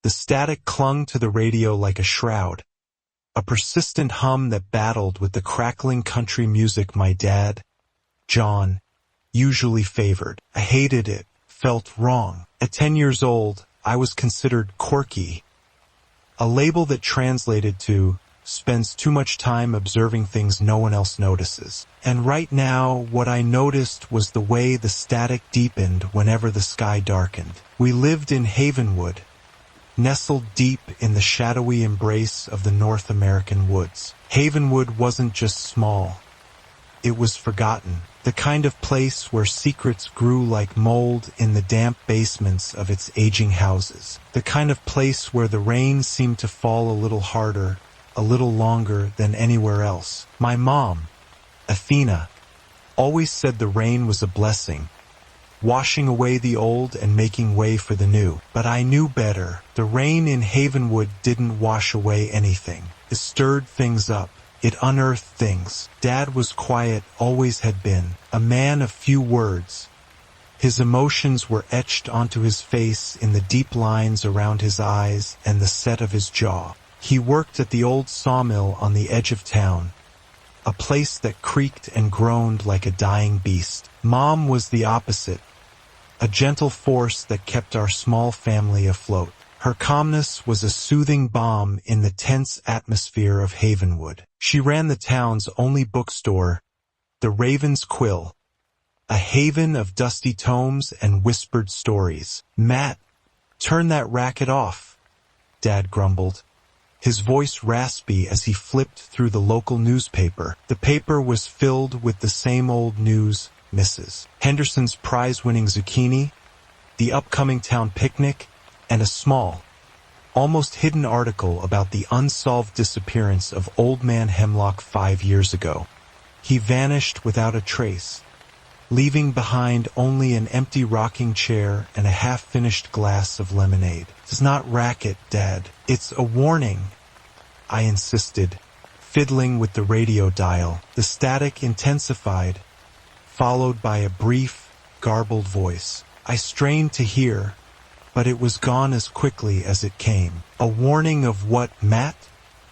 The static clung to the radio like a shroud, a persistent hum that battled with the crackling country music my dad, John, usually favored. I hated it, felt wrong. At 10 years old, I was considered quirky, a label that translated to spends too much time observing things no one else notices. And right now, what I noticed was the way the static deepened whenever the sky darkened. We lived in Havenwood, nestled deep in the shadowy embrace of the North American woods. Havenwood wasn't just small. It was forgotten, the kind of place where secrets grew like mold in the damp basements of its aging houses. The kind of place where the rain seemed to fall a little harder, a little longer than anywhere else. My mom, Athena, always said the rain was a blessing, washing away the old and making way for the new. But I knew better. The rain in Havenwood didn't wash away anything. It stirred things up. It unearthed things. Dad was quiet, always had been, a man of few words. His emotions were etched onto his face in the deep lines around his eyes and the set of his jaw. He worked at the old sawmill on the edge of town, a place that creaked and groaned like a dying beast. Mom was the opposite, a gentle force that kept our small family afloat. Her calmness was a soothing balm in the tense atmosphere of Havenwood. She ran the town's only bookstore, the Raven's Quill, a haven of dusty tomes and whispered stories. "Matt, turn that racket off," Dad grumbled, his voice raspy as he flipped through the local newspaper. The paper was filled with the same old news, Mrs. Henderson's prize-winning zucchini, the upcoming town picnic, and a small, almost hidden article about the unsolved disappearance of Old Man Hemlock 5 years ago. He vanished without a trace, leaving behind only an empty rocking chair and a half-finished glass of lemonade. "It's not racket, Dad. It's a warning," I insisted, fiddling with the radio dial. The static intensified, followed by a brief, garbled voice. I strained to hear, but it was gone as quickly as it came. "A warning of what, Matt?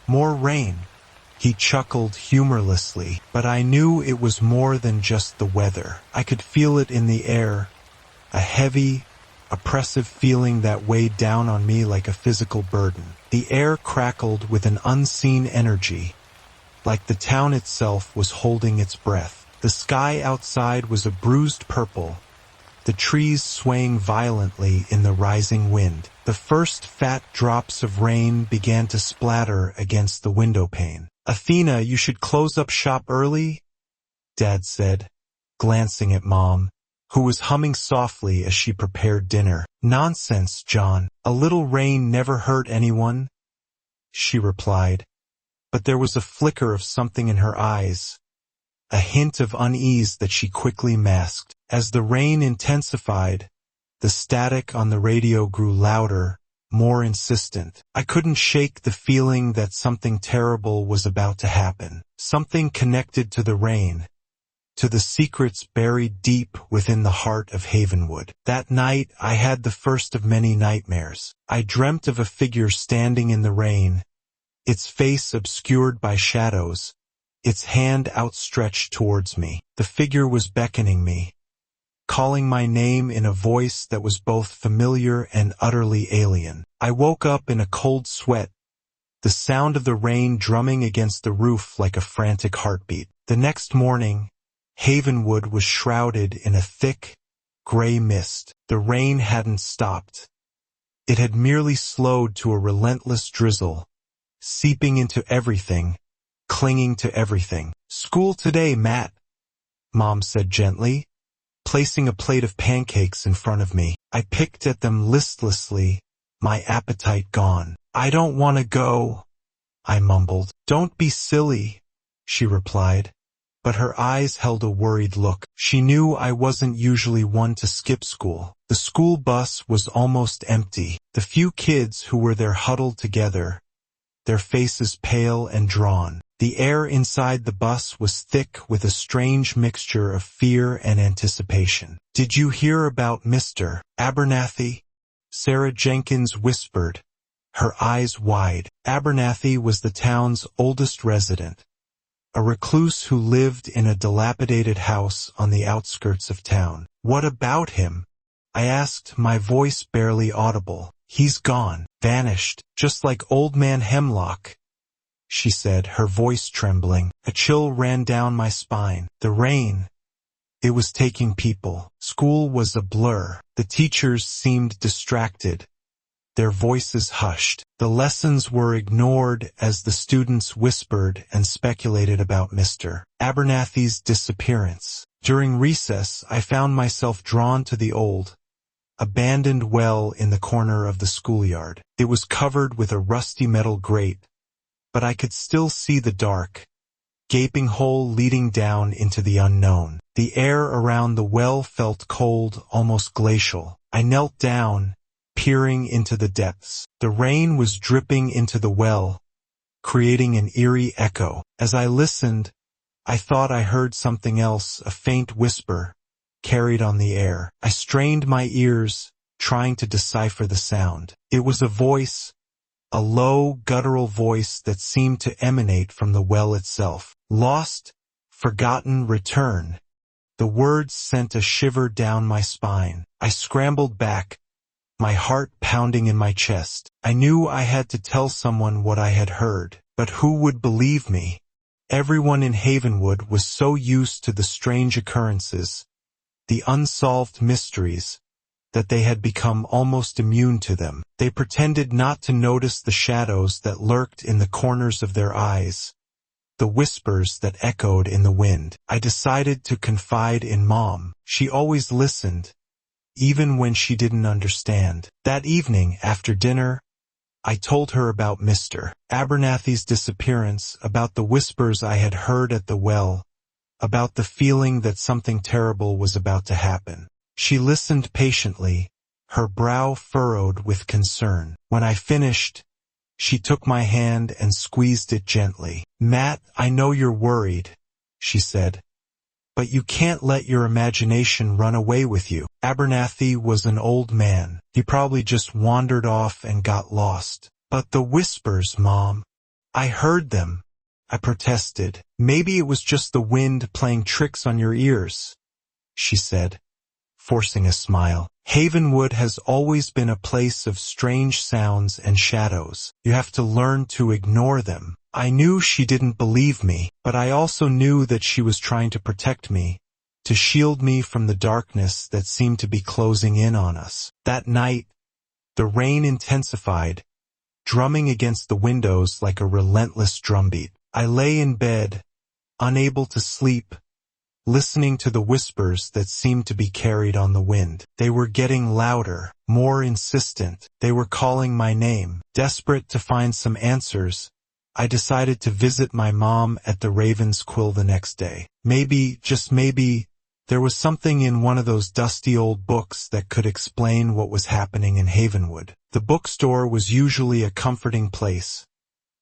More rain." He chuckled humorlessly, but I knew it was more than just the weather. I could feel it in the air, a heavy, oppressive feeling that weighed down on me like a physical burden. The air crackled with an unseen energy, like the town itself was holding its breath. The sky outside was a bruised purple, the trees swaying violently in the rising wind. The first fat drops of rain began to splatter against the window pane. "Athena, you should close up shop early," Dad said, glancing at Mom, who was humming softly as she prepared dinner. "Nonsense, John. A little rain never hurt anyone," she replied, but there was a flicker of something in her eyes, a hint of unease that she quickly masked. As the rain intensified, the static on the radio grew louder, more insistent. I couldn't shake the feeling that something terrible was about to happen, something connected to the rain, to the secrets buried deep within the heart of Havenwood. That night I had the first of many nightmares. I dreamt of a figure standing in the rain, its face obscured by shadows, its hand outstretched towards me. The figure was beckoning me, calling my name in a voice that was both familiar and utterly alien. I woke up in a cold sweat, the sound of the rain drumming against the roof like a frantic heartbeat. The next morning, Havenwood was shrouded in a thick, gray mist. The rain hadn't stopped. It had merely slowed to a relentless drizzle, seeping into everything, clinging to everything. "School today, Matt," Mom said gently, placing a plate of pancakes in front of me. I picked at them listlessly, my appetite gone. "I don't want to go," I mumbled. "Don't be silly," she replied, but her eyes held a worried look. She knew I wasn't usually one to skip school. The school bus was almost empty. The few kids who were there huddled together, their faces pale and drawn. The air inside the bus was thick with a strange mixture of fear and anticipation. "Did you hear about Mr. Abernathy?" Sarah Jenkins whispered, her eyes wide. Abernathy was the town's oldest resident, a recluse who lived in a dilapidated house on the outskirts of town. "What about him?" I asked, my voice barely audible. "He's gone, vanished, just like Old Man Hemlock," she said, her voice trembling. A chill ran down my spine. The rain, it was taking people. School was a blur. The teachers seemed distracted, their voices hushed. The lessons were ignored as the students whispered and speculated about Mr. Abernathy's disappearance. During recess, I found myself drawn to the old, abandoned well in the corner of the schoolyard. It was covered with a rusty metal grate, but I could still see the dark, gaping hole leading down into the unknown. The air around the well felt cold, almost glacial. I knelt down, peering into the depths. The rain was dripping into the well, creating an eerie echo. As I listened, I thought I heard something else, a faint whisper, carried on the air. I strained my ears, trying to decipher the sound. It was a voice, a low, guttural voice that seemed to emanate from the well itself. "Lost, forgotten, return." The words sent a shiver down my spine. I scrambled back, my heart pounding in my chest. I knew I had to tell someone what I had heard, but who would believe me? Everyone in Havenwood was so used to the strange occurrences, the unsolved mysteries, that they had become almost immune to them. They pretended not to notice the shadows that lurked in the corners of their eyes, the whispers that echoed in the wind. I decided to confide in Mom. She always listened, even when she didn't understand. That evening, after dinner, I told her about Mr. Abernathy's disappearance, about the whispers I had heard at the well, about the feeling that something terrible was about to happen. She listened patiently, her brow furrowed with concern. When I finished, she took my hand and squeezed it gently. "Matt, I know you're worried," she said, "but you can't let your imagination run away with you. Abernathy was an old man. He probably just wandered off and got lost." "But the whispers, Mom. I heard them," I protested. "Maybe it was just the wind playing tricks on your ears," she said, forcing a smile. "Havenwood has always been a place of strange sounds and shadows. You have to learn to ignore them." I knew she didn't believe me, but I also knew that she was trying to protect me, to shield me from the darkness that seemed to be closing in on us. That night, the rain intensified, drumming against the windows like a relentless drumbeat. I lay in bed, unable to sleep, listening to the whispers that seemed to be carried on the wind. They were getting louder, more insistent. They were calling my name. Desperate to find some answers, I decided to visit my mom at the Raven's Quill the next day. Maybe, just maybe, there was something in one of those dusty old books that could explain what was happening in Havenwood. The bookstore was usually a comforting place,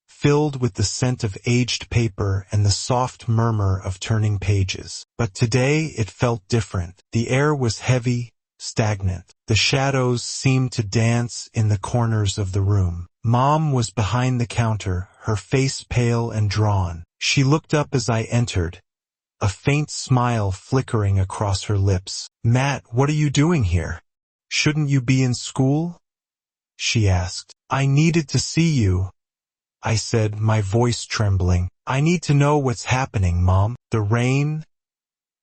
filled with the scent of aged paper and the soft murmur of turning pages. But today it felt different. The air was heavy, stagnant. The shadows seemed to dance in the corners of the room. Mom was behind the counter, her face pale and drawn. She looked up as I entered, a faint smile flickering across her lips. "Matt, what are you doing here? Shouldn't you be in school?" she asked. "I needed to see you," I said, my voice trembling. "I need to know what's happening, Mom. The rain,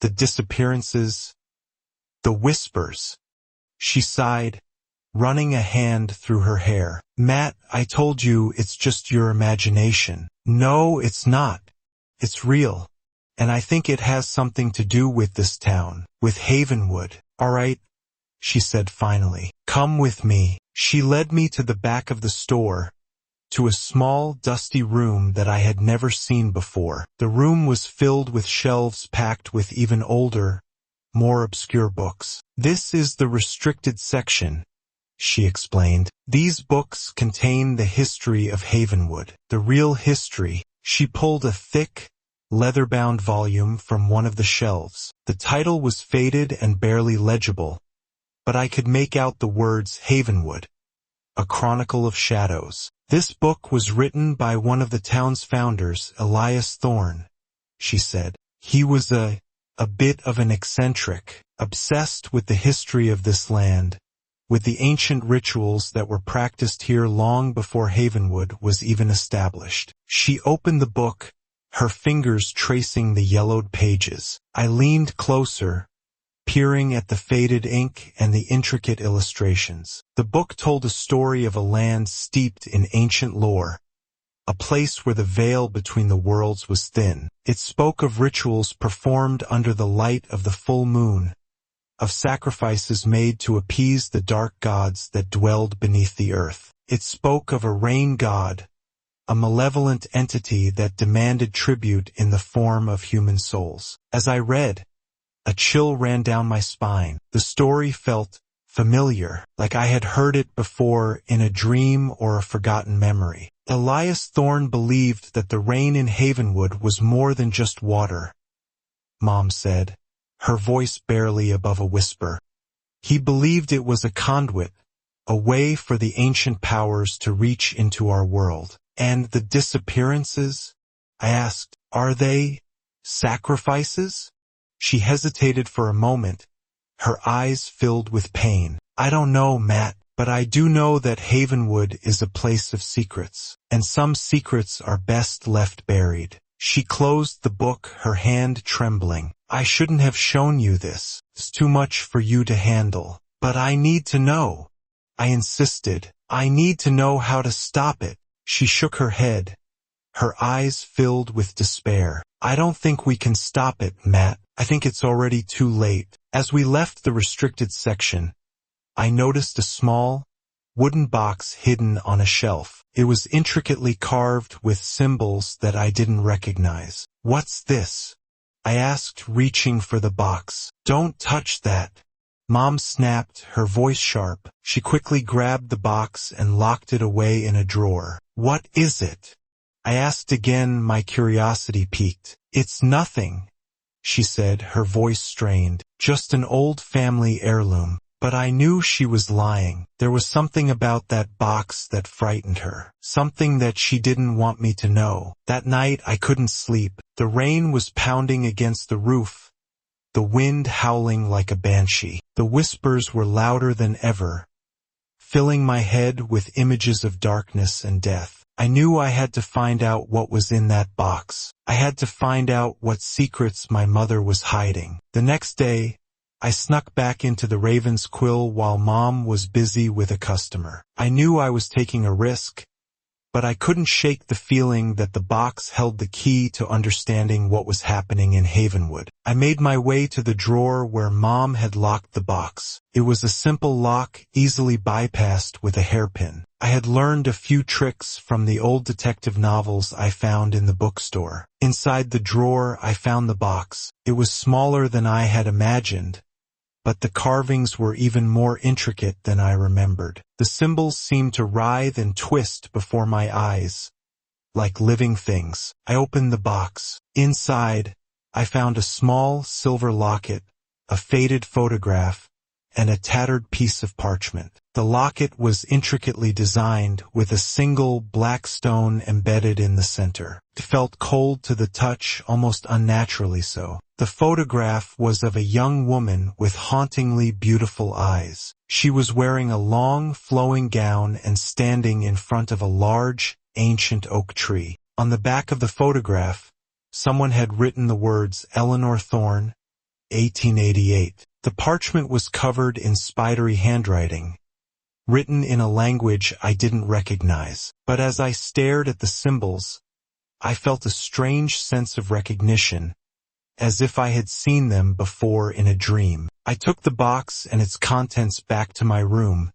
the disappearances, the whispers." She sighed, running a hand through her hair. "Matt, I told you it's just your imagination." "No, it's not. It's real. And I think it has something to do with this town, with Havenwood." "All right," she said finally. "Come with me." She led me to the back of the store, to a small, dusty room that I had never seen before. The room was filled with shelves packed with even older, more obscure books. "This is the restricted section," she explained. "These books contain the history of Havenwood, the real history." She pulled a thick, leather-bound volume from one of the shelves. The title was faded and barely legible, but I could make out the words Havenwood, A Chronicle of Shadows. This book was written by one of the town's founders, Elias Thorne, she said. He was a bit of an eccentric, obsessed with the history of this land, with the ancient rituals that were practiced here long before Havenwood was even established. She opened the book, her fingers tracing the yellowed pages. I leaned closer, peering at the faded ink and the intricate illustrations. The book told a story of a land steeped in ancient lore, a place where the veil between the worlds was thin. It spoke of rituals performed under the light of the full moon, of sacrifices made to appease the dark gods that dwelled beneath the earth. It spoke of a rain god, a malevolent entity that demanded tribute in the form of human souls. As I read, a chill ran down my spine. The story felt familiar, like I had heard it before in a dream or a forgotten memory. Elias Thorne believed that the rain in Havenwood was more than just water, Mom said, her voice barely above a whisper. He believed it was a conduit, a way for the ancient powers to reach into our world. And the disappearances? I asked, are they sacrifices? She hesitated for a moment, her eyes filled with pain. I don't know, Matt, but I do know that Havenwood is a place of secrets, and some secrets are best left buried. She closed the book, her hand trembling. I shouldn't have shown you this. It's too much for you to handle. But I need to know. I insisted. I need to know how to stop it. She shook her head, her eyes filled with despair. I don't think we can stop it, Matt. I think it's already too late. As we left the restricted section, I noticed a small, wooden box hidden on a shelf. It was intricately carved with symbols that I didn't recognize. What's this? I asked, reaching for the box. Don't touch that. Mom snapped, her voice sharp. She quickly grabbed the box and locked it away in a drawer. What is it? I asked again, my curiosity piqued. It's nothing, she said, her voice strained. Just an old family heirloom. But I knew she was lying. There was something about that box that frightened her. Something that she didn't want me to know. That night I couldn't sleep. The rain was pounding against the roof, the wind howling like a banshee. The whispers were louder than ever, filling my head with images of darkness and death. I knew I had to find out what was in that box. I had to find out what secrets my mother was hiding. The next day, I snuck back into the Raven's Quill while Mom was busy with a customer. I knew I was taking a risk, but I couldn't shake the feeling that the box held the key to understanding what was happening in Havenwood. I made my way to the drawer where Mom had locked the box. It was a simple lock, easily bypassed with a hairpin. I had learned a few tricks from the old detective novels I found in the bookstore. Inside the drawer, I found the box. It was smaller than I had imagined, but the carvings were even more intricate than I remembered. The symbols seemed to writhe and twist before my eyes, like living things. I opened the box. Inside, I found a small silver locket, a faded photograph, and a tattered piece of parchment. The locket was intricately designed, with a single black stone embedded in the center. It felt cold to the touch, almost unnaturally so. The photograph was of a young woman with hauntingly beautiful eyes. She was wearing a long, flowing gown and standing in front of a large, ancient oak tree. On the back of the photograph, someone had written the words Eleanor Thorne, 1888. The parchment was covered in spidery handwriting, written in a language I didn't recognize. But as I stared at the symbols, I felt a strange sense of recognition, as if I had seen them before in a dream. I took the box and its contents back to my room,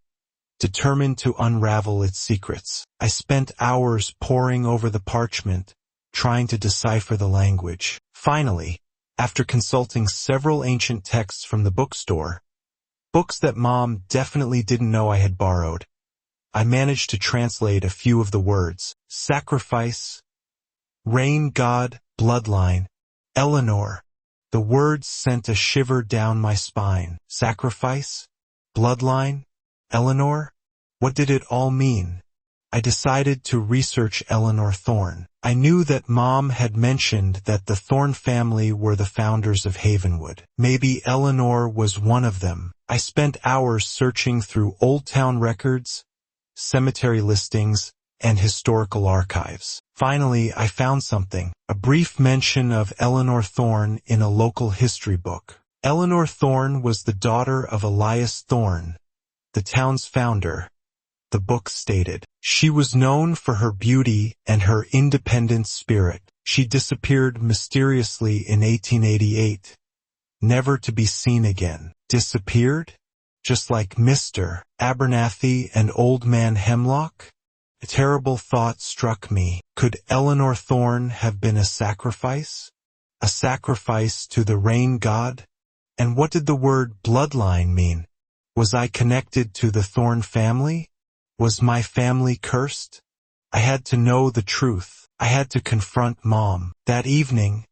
determined to unravel its secrets. I spent hours poring over the parchment, trying to decipher the language. Finally, after consulting several ancient texts from the bookstore, books that Mom definitely didn't know I had borrowed, I managed to translate a few of the words. Sacrifice, rain god, bloodline, Eleanor. The words sent a shiver down my spine. Sacrifice? Bloodline? Eleanor? What did it all mean? I decided to research Eleanor Thorne. I knew that Mom had mentioned that the Thorne family were the founders of Havenwood. Maybe Eleanor was one of them. I spent hours searching through Old Town records, cemetery listings, and historical archives. Finally, I found something, a brief mention of Eleanor Thorne in a local history book. Eleanor Thorne was the daughter of Elias Thorne, the town's founder, the book stated. She was known for her beauty and her independent spirit. She disappeared mysteriously in 1888, never to be seen again. Disappeared? Just like Mr. Abernathy and Old Man Hemlock? A terrible thought struck me. Could Eleanor Thorne have been a sacrifice? A sacrifice to the rain god? And what did the word bloodline mean? Was I connected to the Thorne family? Was my family cursed? I had to know the truth. I had to confront Mom. That evening,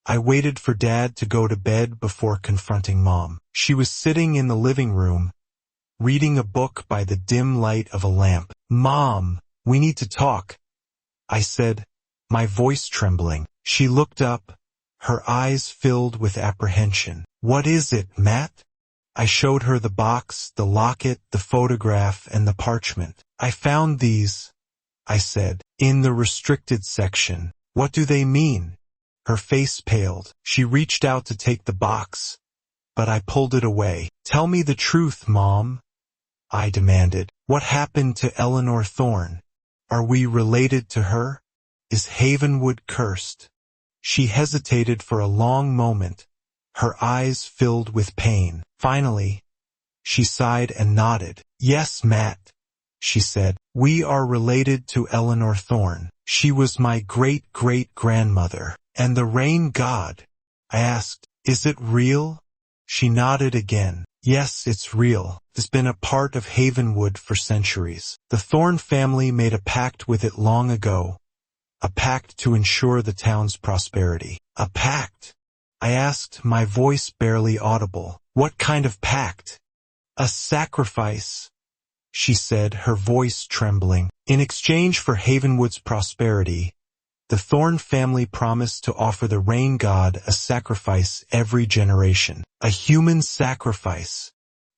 I waited for Dad to go to bed before confronting Mom. She was sitting in the living room, reading a book by the dim light of a lamp. "Mom, we need to talk," I said, my voice trembling. She looked up, her eyes filled with apprehension. "What is it, Matt?" I showed her the box, the locket, the photograph, and the parchment. "I found these," I said, "in the restricted section." "What do they mean?" Her face paled. She reached out to take the box, but I pulled it away. "Tell me the truth, Mom," I demanded. "What happened to Eleanor Thorne? Are we related to her? Is Havenwood cursed?" She hesitated for a long moment, her eyes filled with pain. Finally, she sighed and nodded. "Yes, Matt," she said. "We are related to Eleanor Thorne. She was my great-great-grandmother." "And the rain god?" I asked. "Is it real?" She nodded again. "Yes, it's real. It's been a part of Havenwood for centuries. The Thorne family made a pact with it long ago, a pact to ensure the town's prosperity." "A pact?" I asked, my voice barely audible. "What kind of pact?" "A sacrifice," she said, her voice trembling. "In exchange for Havenwood's prosperity, the Thorne family promised to offer the rain god a sacrifice every generation." "A human sacrifice?"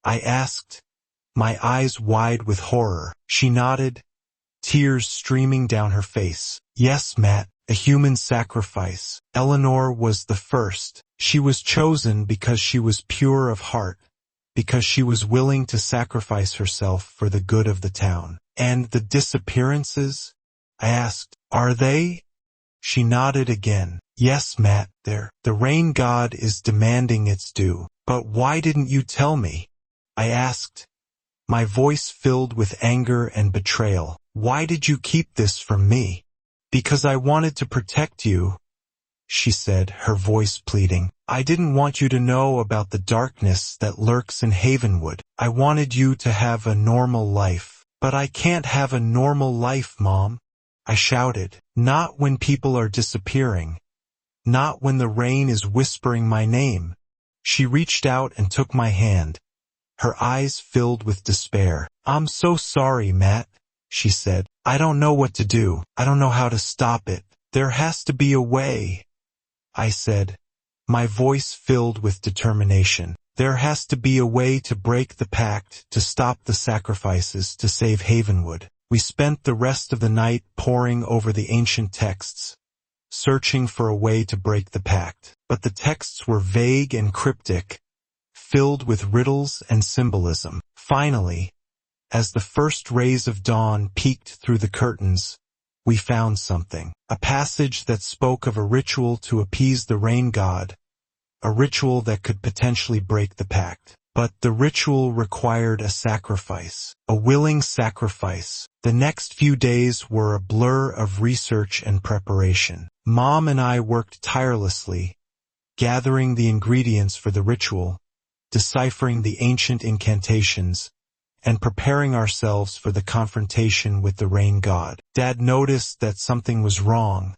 I asked, my eyes wide with horror. She nodded, tears streaming down her face. "Yes, Matt, a human sacrifice. Eleanor was the first. She was chosen because she was pure of heart, because she was willing to sacrifice herself for the good of the town." "And the disappearances?" I asked. "Are they?" She nodded again. "Yes, Matt, the rain god is demanding its due." "But why didn't you tell me?" I asked, my voice filled with anger and betrayal. "Why did you keep this from me?" "Because I wanted to protect you," she said, her voice pleading. "I didn't want you to know about the darkness that lurks in Havenwood. I wanted you to have a normal life." "But I can't have a normal life, Mom," I shouted. "Not when people are disappearing. Not when the rain is whispering my name." She reached out and took my hand, her eyes filled with despair. "I'm so sorry, Matt," she said. "I don't know what to do. I don't know how to stop it. There has to be a way," I said, my voice filled with determination. "There has to be a way to break the pact, to stop the sacrifices, to save Havenwood." We spent the rest of the night poring over the ancient texts, searching for a way to break the pact. But the texts were vague and cryptic, filled with riddles and symbolism. Finally, as the first rays of dawn peeked through the curtains, we found something. A passage that spoke of a ritual to appease the rain god, a ritual that could potentially break the pact. But the ritual required a sacrifice, a willing sacrifice. The next few days were a blur of research and preparation. Mom and I worked tirelessly, gathering the ingredients for the ritual, deciphering the ancient incantations, and preparing ourselves for the confrontation with the rain god. Dad noticed that something was wrong,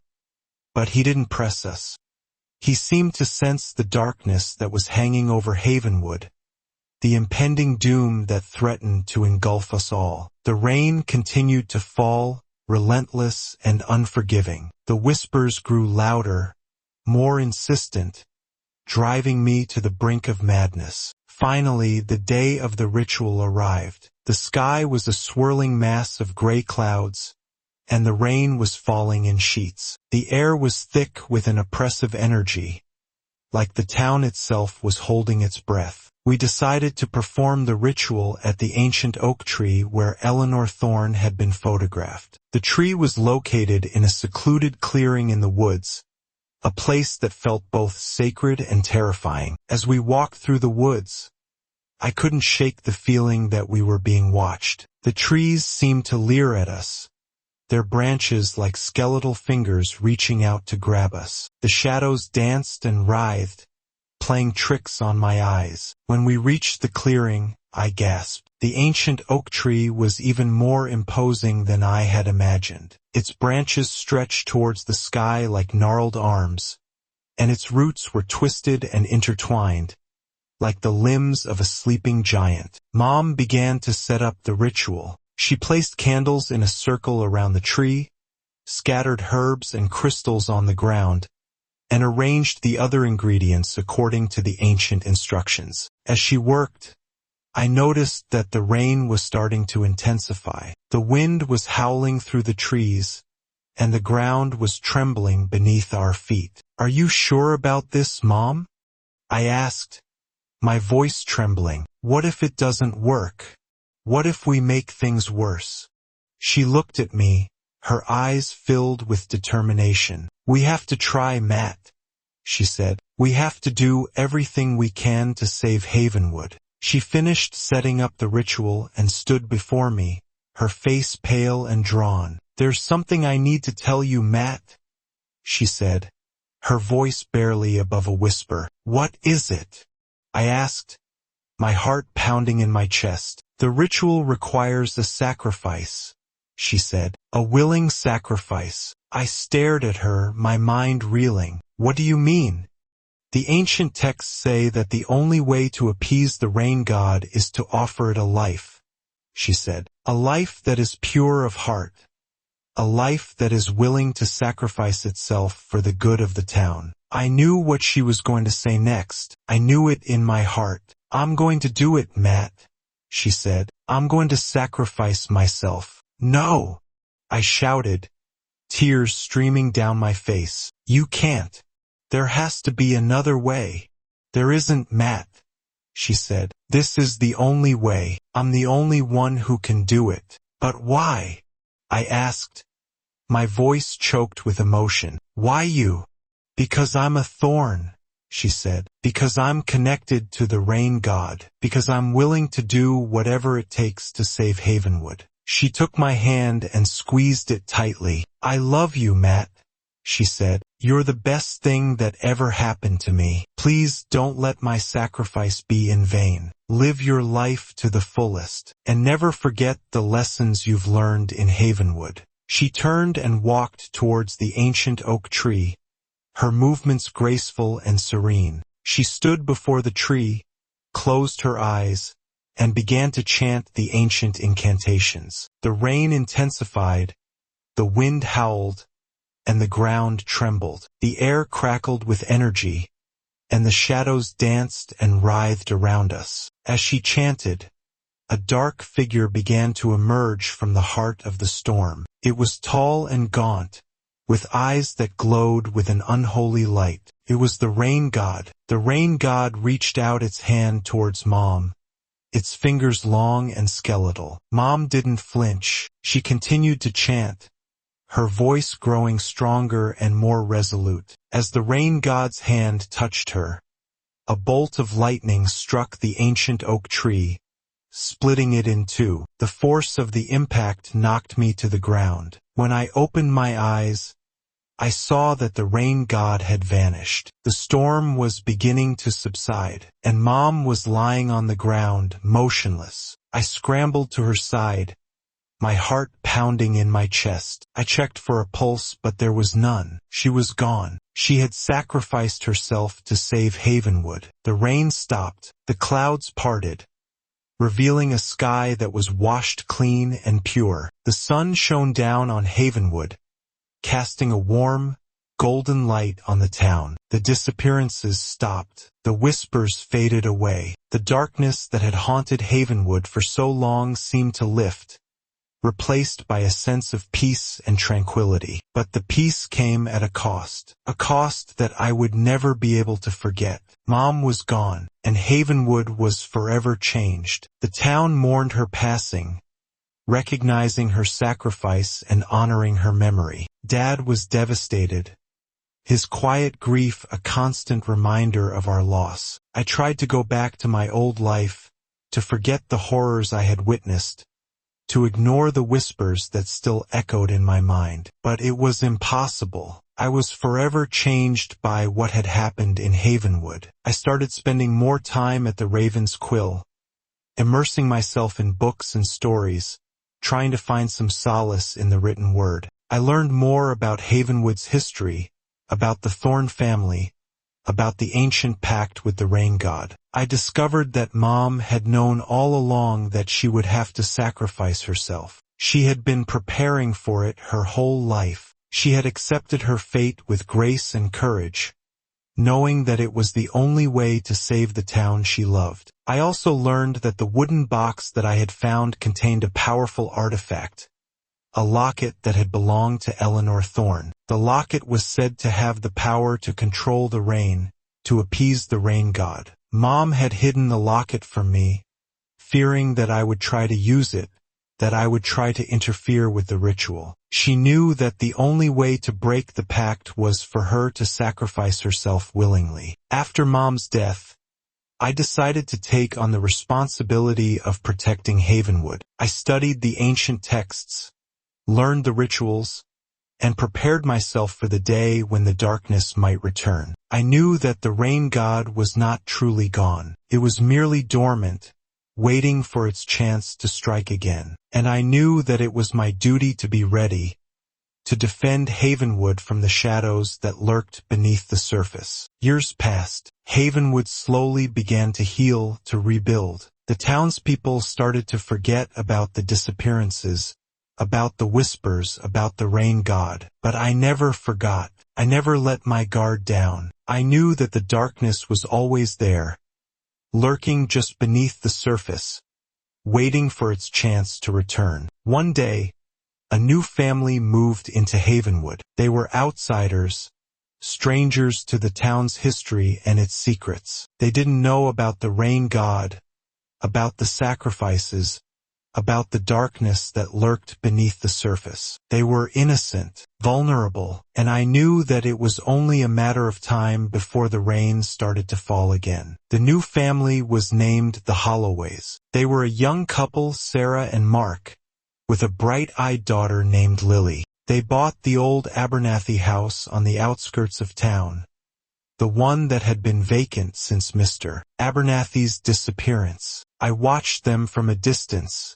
but he didn't press us. He seemed to sense the darkness that was hanging over Havenwood, the impending doom that threatened to engulf us all. The rain continued to fall, relentless and unforgiving. The whispers grew louder, more insistent, driving me to the brink of madness. Finally, the day of the ritual arrived. The sky was a swirling mass of gray clouds, and the rain was falling in sheets. The air was thick with an oppressive energy, like the town itself was holding its breath. We decided to perform the ritual at the ancient oak tree where Eleanor Thorne had been photographed. The tree was located in a secluded clearing in the woods, a place that felt both sacred and terrifying. As we walked through the woods, I couldn't shake the feeling that we were being watched. The trees seemed to leer at us, their branches like skeletal fingers reaching out to grab us. The shadows danced and writhed, playing tricks on my eyes. When we reached the clearing, I gasped. The ancient oak tree was even more imposing than I had imagined. Its branches stretched towards the sky like gnarled arms, and its roots were twisted and intertwined, like the limbs of a sleeping giant. Mom began to set up the ritual. She placed candles in a circle around the tree, scattered herbs and crystals on the ground, and arranged the other ingredients according to the ancient instructions. As she worked, I noticed that the rain was starting to intensify. The wind was howling through the trees, and the ground was trembling beneath our feet. "Are you sure about this, Mom?" I asked, my voice trembling. "What if it doesn't work? What if we make things worse?" She looked at me, her eyes filled with determination. "We have to try, Matt," she said. "We have to do everything we can to save Havenwood." She finished setting up the ritual and stood before me, her face pale and drawn. "There's something I need to tell you, Matt," she said, her voice barely above a whisper. "What is it?" I asked, my heart pounding in my chest. "The ritual requires a sacrifice," she said. "A willing sacrifice." I stared at her, my mind reeling. "What do you mean?" "The ancient texts say that the only way to appease the rain god is to offer it a life," she said. "A life that is pure of heart. A life that is willing to sacrifice itself for the good of the town." I knew what she was going to say next. I knew it in my heart. "I'm going to do it, Matt," she said. "I'm going to sacrifice myself." "No!" I shouted, tears streaming down my face. "You can't. There has to be another way." "There isn't, Matt," she said. "This is the only way. I'm the only one who can do it." "But why?" I asked, my voice choked with emotion. "Why you?" "Because I'm a thorn," she said. "Because I'm connected to the rain god. Because I'm willing to do whatever it takes to save Havenwood." She took my hand and squeezed it tightly. "I love you, Matt," she said. "You're the best thing that ever happened to me. Please don't let my sacrifice be in vain. Live your life to the fullest, and never forget the lessons you've learned in Havenwood." She turned and walked towards the ancient oak tree, her movements graceful and serene. She stood before the tree, closed her eyes, and began to chant the ancient incantations. The rain intensified, the wind howled, and the ground trembled. The air crackled with energy, and the shadows danced and writhed around us. As she chanted, a dark figure began to emerge from the heart of the storm. It was tall and gaunt, with eyes that glowed with an unholy light. It was the rain god. The rain god reached out its hand towards Mom, its fingers long and skeletal. Mom didn't flinch. She continued to chant, her voice growing stronger and more resolute. As the rain god's hand touched her, a bolt of lightning struck the ancient oak tree, splitting it in two. The force of the impact knocked me to the ground. When I opened my eyes, I saw that the rain god had vanished. The storm was beginning to subside, and Mom was lying on the ground, motionless. I scrambled to her side, my heart pounding in my chest. I checked for a pulse, but there was none. She was gone. She had sacrificed herself to save Havenwood. The rain stopped, the clouds parted, revealing a sky that was washed clean and pure. The sun shone down on Havenwood, casting a warm, golden light on the town. The disappearances stopped. The whispers faded away. The darkness that had haunted Havenwood for so long seemed to lift, replaced by a sense of peace and tranquility. But the peace came at a cost that I would never be able to forget. Mom was gone, and Havenwood was forever changed. The town mourned her passing, recognizing her sacrifice and honoring her memory. Dad was devastated, his quiet grief a constant reminder of our loss. I tried to go back to my old life, to forget the horrors I had witnessed, to ignore the whispers that still echoed in my mind. But it was impossible. I was forever changed by what had happened in Havenwood. I started spending more time at the Raven's Quill, immersing myself in books and stories, trying to find some solace in the written word. I learned more about Havenwood's history, about the Thorn family, about the ancient pact with the rain god. I discovered that Mom had known all along that she would have to sacrifice herself. She had been preparing for it her whole life. She had accepted her fate with grace and courage, knowing that it was the only way to save the town she loved. I also learned that the wooden box that I had found contained a powerful artifact, a locket that had belonged to Eleanor Thorne. The locket was said to have the power to control the rain, to appease the rain god. Mom had hidden the locket from me, fearing that I would try to use it, that I would try to interfere with the ritual. She knew that the only way to break the pact was for her to sacrifice herself willingly. After Mom's death, I decided to take on the responsibility of protecting Havenwood. I studied the ancient texts, learned the rituals, and prepared myself for the day when the darkness might return. I knew that the rain god was not truly gone. It was merely dormant, waiting for its chance to strike again. And I knew that it was my duty to be ready, to defend Havenwood from the shadows that lurked beneath the surface. Years passed. Havenwood slowly began to heal, to rebuild. The townspeople started to forget about the disappearances, about the whispers, about the rain god. But I never forgot. I never let my guard down. I knew that the darkness was always there, lurking just beneath the surface, waiting for its chance to return. One day, a new family moved into Havenwood. They were outsiders, strangers to the town's history and its secrets. They didn't know about the rain god, about the sacrifices, about the darkness that lurked beneath the surface. They were innocent, vulnerable, and I knew that it was only a matter of time before the rain started to fall again. The new family was named the Holloways. They were a young couple, Sarah and Mark, with a bright-eyed daughter named Lily. They bought the old Abernathy house on the outskirts of town, the one that had been vacant since Mr. Abernathy's disappearance. I watched them from a distance,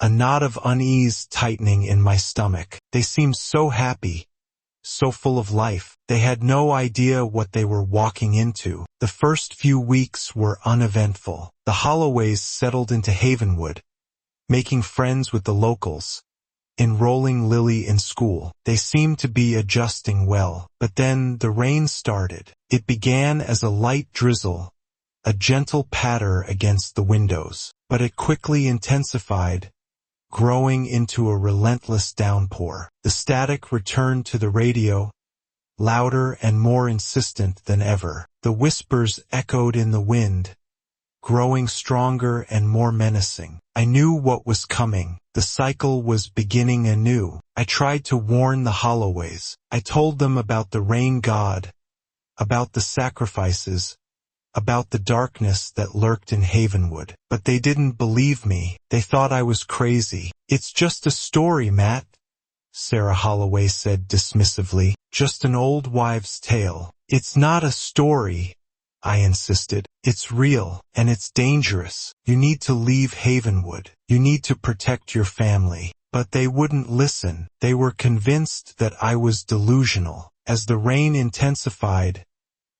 a knot of unease tightening in my stomach. They seemed so happy, so full of life. They had no idea what they were walking into. The first few weeks were uneventful. The Holloways settled into Havenwood, making friends with the locals, enrolling Lily in school. They seemed to be adjusting well. But then the rain started. It began as a light drizzle, a gentle patter against the windows. But it quickly intensified, growing into a relentless downpour. The static returned to the radio, louder and more insistent than ever. The whispers echoed in the wind, growing stronger and more menacing. I knew what was coming. The cycle was beginning anew. I tried to warn the Holloways. I told them about the rain god, about the sacrifices, about the darkness that lurked in Havenwood. But they didn't believe me. They thought I was crazy. "It's just a story, Matt," Sarah Holloway said dismissively. "Just an old wives' tale." "It's not a story," I insisted. "It's real, and it's dangerous. You need to leave Havenwood. You need to protect your family." But they wouldn't listen. They were convinced that I was delusional. As the rain intensified,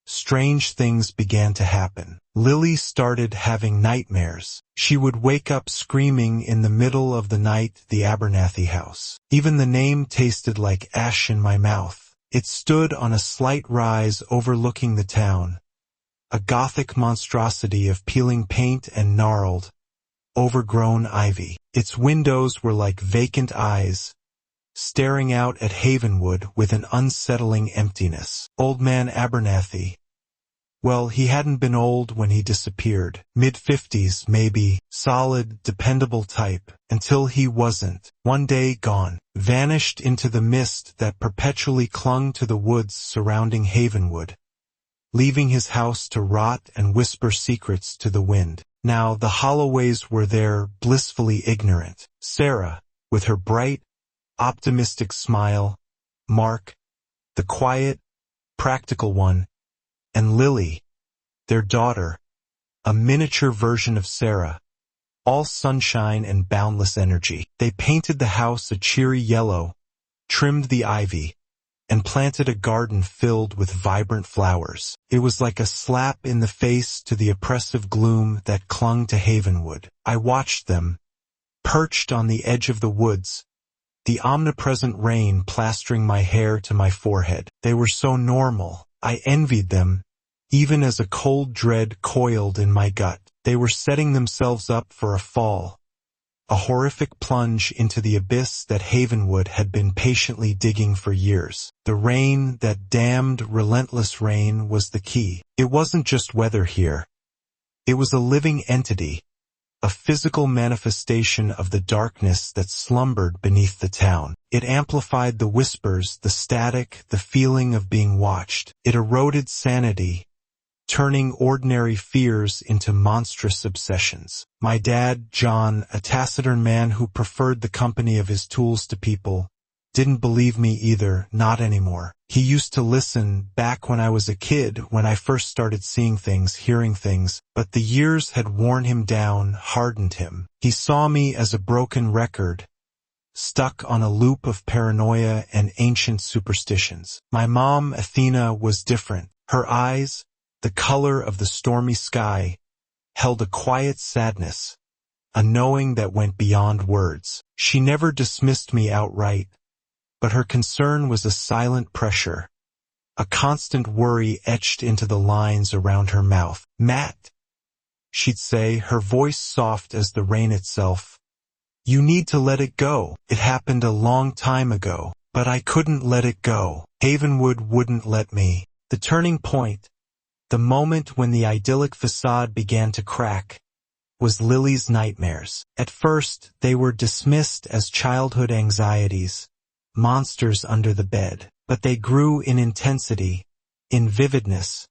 strange things began to happen. Lily started having nightmares. She would wake up screaming in the middle of the night, the Abernathy house. Even the name tasted like ash in my mouth. It stood on a slight rise overlooking the town, a Gothic monstrosity of peeling paint and gnarled, overgrown ivy. Its windows were like vacant eyes, staring out at Havenwood with an unsettling emptiness. Old man Abernathy. Well, he hadn't been old when he disappeared. Mid-50s, maybe. Solid, dependable type. Until he wasn't. One day gone. Vanished into the mist that perpetually clung to the woods surrounding Havenwood, leaving his house to rot and whisper secrets to the wind. Now the Holloways were there, blissfully ignorant. Sarah, with her bright, optimistic smile, Mark, the quiet, practical one, and Lily, their daughter, a miniature version of Sarah, all sunshine and boundless energy. They painted the house a cheery yellow, trimmed the ivy, and planted a garden filled with vibrant flowers. It was like a slap in the face to the oppressive gloom that clung to Havenwood. I watched them, perched on the edge of the woods, the omnipresent rain plastering my hair to my forehead. They were so normal. I envied them, even as a cold dread coiled in my gut. They were setting themselves up for a fall, a horrific plunge into the abyss that Havenwood had been patiently digging for years. The rain, that damned, relentless rain, was the key. It wasn't just weather here. It was a living entity, a physical manifestation of the darkness that slumbered beneath the town. It amplified the whispers, the static, the feeling of being watched. It eroded sanity, turning ordinary fears into monstrous obsessions. My dad, John, a taciturn man who preferred the company of his tools to people, didn't believe me either, not anymore. He used to listen back when I was a kid, when I first started seeing things, hearing things, but the years had worn him down, hardened him. He saw me as a broken record, stuck on a loop of paranoia and ancient superstitions. My mom, Athena, was different. Her eyes, the color of the stormy sky, held a quiet sadness, a knowing that went beyond words. She never dismissed me outright, but her concern was a silent pressure, a constant worry etched into the lines around her mouth. "Matt," she'd say, her voice soft as the rain itself, "you need to let it go. It happened a long time ago, but I couldn't let it go. Havenwood wouldn't let me." The turning point, the moment when the idyllic facade began to crack, was Lily's nightmares. At first, they were dismissed as childhood anxieties, monsters under the bed, but they grew in intensity, in vividness,